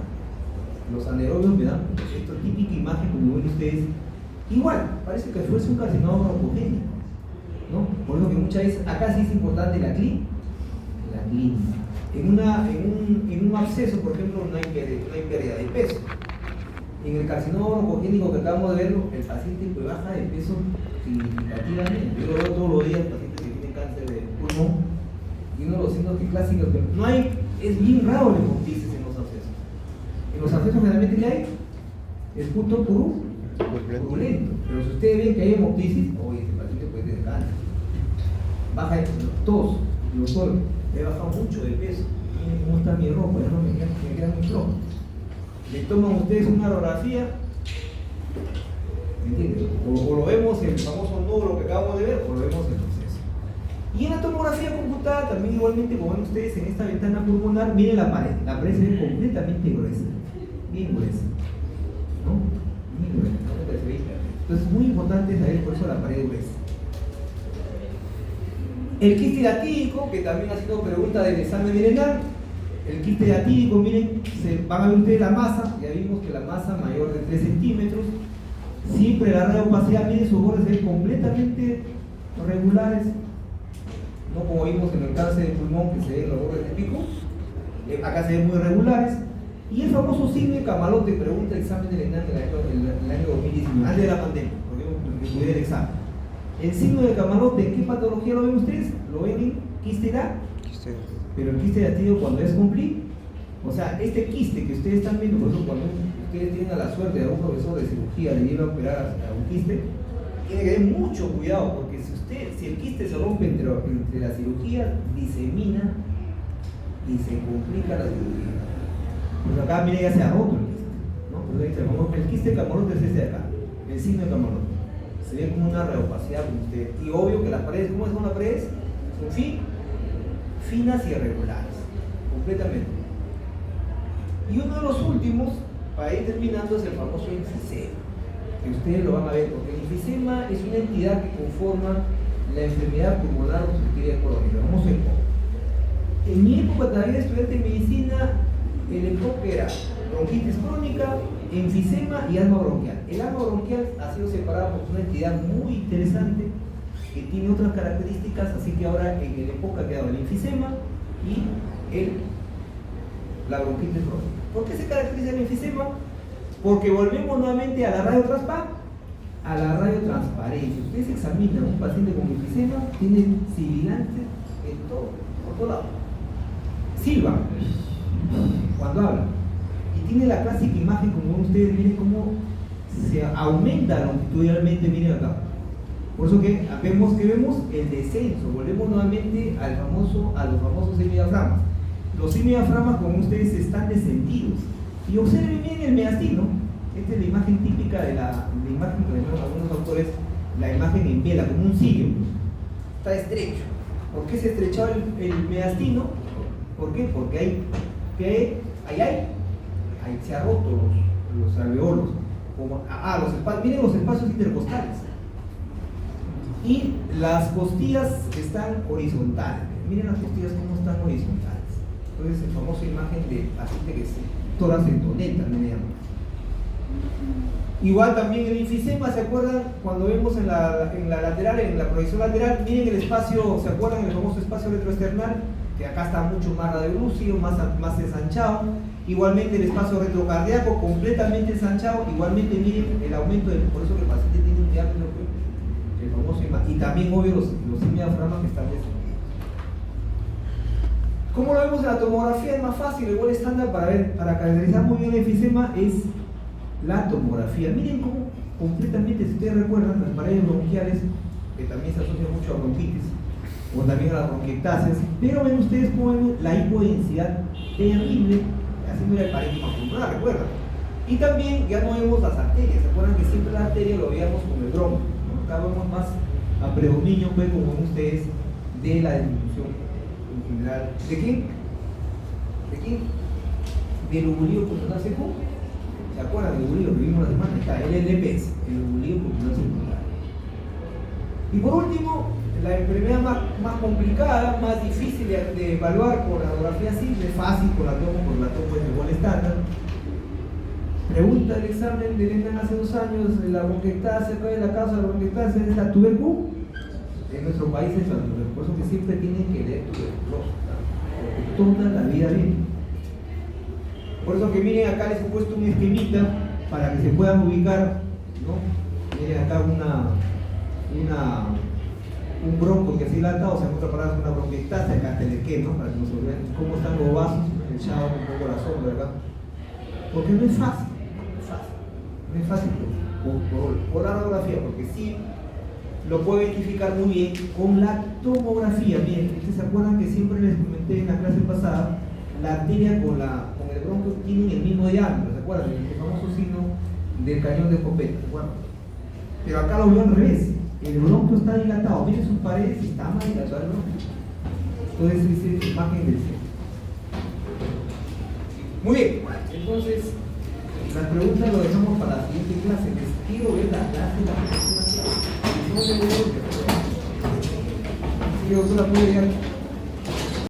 los anaerobios me dan esta típica imagen como ven ustedes. Igual, parece que fuese un carcinoma broncogénico, ¿no? Por lo que muchas veces, acá sí es importante la clínica. En un absceso, por ejemplo, no hay pérdida de peso. En el carcinoma broncogénico que acabamos de verlo, el paciente pues baja de peso significativamente. Yo lo veo todos los días, pacientes que tienen cáncer de pulmón, y uno de los signos clásicos que no hay, es bien raro la hemoptisis en los abscesos. En los abscesos generalmente ¿qué hay? Es punto purulento. Pero si ustedes ven que hay hemoptisis, oye, este paciente puede tener cáncer. Baja de tos, doctor, he bajado mucho de peso. Miren cómo está mi ropa, ya no me queda muy flojo. Le toman ustedes una radiografía, ¿me entienden? O lo vemos en el famoso nódulo que acabamos de ver, o lo vemos en el proceso. Y en la tomografía computada, también igualmente, como ven ustedes en esta ventana pulmonar, miren la pared se ve completamente gruesa, bien gruesa, ¿no? Bien gruesa, ¿no? Se ve perfecto. Entonces es muy importante saber por eso la pared gruesa. El quiste hidatídico, que también ha sido pregunta del examen mineral. El quiste hidatídico, miren, van a ver ustedes la masa, ya vimos que la masa mayor de 3 centímetros, siempre la radiopacidad, miren sus bordes se ven completamente regulares, no como vimos en el cáncer de pulmón que se ven los bordes de pico, acá se ven muy regulares. Y el famoso signo de camalote, pregunta el examen del ENAM del año 2019, antes de la pandemia, porque yo estudié el examen. El signo de camalote, ¿en qué patología lo ven ustedes? Lo ven en quiste hidatídico. Pero el quiste hidatídico cuando es cumplir, o sea, este quiste que ustedes están viendo, por ejemplo, cuando ustedes tienen la suerte de algún profesor de cirugía le lleva a operar a un quiste, tiene que tener mucho cuidado, porque si el quiste se rompe entre la cirugía, disemina y se complica la cirugía. Pues acá, miren, ya se ha roto el quiste, ¿no? Pues el quiste camalote es este de acá, el signo de camalote. Se ve como una reopacidad como ustedes. Y obvio que las paredes, ¿cómo son las paredes? Son finas y irregulares, completamente. Y uno de los últimos, para ir terminando, es el famoso enfisema, que ustedes lo van a ver, porque el enfisema es una entidad que conforma la enfermedad pulmonar obstructiva crónica. Vamos a ver. En mi época todavía estudiante de medicina, el enfoque era bronquitis crónica, enfisema y asma bronquial. El asma bronquial ha sido separado por una entidad muy interesante que tiene otras características, así que ahora en el época ha quedado el enfisema y la bronquitis crónica. ¿Por qué se caracteriza el enfisema? Porque volvemos nuevamente a la radiotransparencia. Ustedes examinan a un paciente con enfisema, tiene sibilantes en todo, por todo lado. Silba cuando habla. Y tiene la clásica imagen, como ustedes miren cómo se aumenta longitudinalmente, miren acá. Por eso que vemos el descenso, volvemos nuevamente a los famosos semidiafragmas. Los semidiafragmas, como ustedes, están descendidos. Y observen bien el mediastino. Esta es la imagen típica de la imagen que vemos algunos autores, la imagen en vela, como un signo. Está estrecho. ¿Por qué se ha estrechado el mediastino? ¿Por qué? Porque se han roto los alveolos. Miren los espacios intercostales. Y las costillas están horizontales. Miren las costillas cómo están horizontales. Entonces, la famosa imagen de paciente que es tórax en toneta, me llaman. Igual también el enfisema, ¿se acuerdan? Cuando vemos en la lateral, en la proyección lateral, miren el espacio, ¿se acuerdan? El famoso espacio retroesternal, que acá está mucho más radiolúcido, más ensanchado. Igualmente el espacio retrocardíaco completamente ensanchado. Igualmente miren el aumento, por eso que el paciente tiene un diámetro, el famoso, y también obvio los semidiafragmas que están descendidos. ¿Cómo lo vemos en la tomografía? Es más fácil, el gol estándar para caracterizar muy bien el enfisema es la tomografía. Miren cómo completamente, si ustedes recuerdan, las paredes bronquiales, que también se asocian mucho a bronquitis, o también a las bronquiectasias, pero ven ustedes cómo ven la hipodensidad terrible, así haciendo el parénquima pulmonar, ¿recuerdan? Y también ya no vemos las arterias, ¿se acuerdan que siempre la arteria lo veíamos con el bronco? ¿No? Acá vemos más a predominio, pues, como ven ustedes, de la disminución en general. ¿De quién? ¿De quién? Del ubulío pulmonar seco. ¿Se acuerdan del ubulío que vimos la semana? Está el LPS, el ubulío pulmonar seco. Y por último, la enfermedad más complicada, más difícil de evaluar por radiografía simple, fácil por la tomo es el gol estándar. Pregunta del examen de Lendan hace 2 años, la bronquiectasia, ¿cuál es la causa de la bronquiectasia? ¿Es la tuberculosis? En nuestro país es la tuberculosis, por eso que siempre tienen que leer tuberculosis, porque toda la vida viene. Por eso que miren acá les he puesto un esquemita para que se puedan ubicar, ¿no? Miren acá un bronco que es dilatado, o sea, en otras palabras, una bronquiectasia, acá está el esquema, para que nos vean cómo están los vasos, echado un poco la sombra, ¿verdad? Porque no es fácil, no es fácil por la radiografía, porque sí lo puedo identificar muy bien con la tomografía. Miren, ¿ustedes se acuerdan que siempre les comenté en la clase pasada? La arteria con el bronco tienen el mismo diámetro, ¿se acuerdan? El famoso signo del cañón de escopeta, ¿se acuerdan? Pero acá lo veo al revés. El bronco está dilatado, miren sus paredes y está más dilatado el bronco. Entonces, esa es la imagen del centro. Muy bien, entonces, las preguntas lo dejamos para la siguiente clase. Les quiero ver la clase, la próxima clase. No se me olvide. Sí, doctora, puede llegar.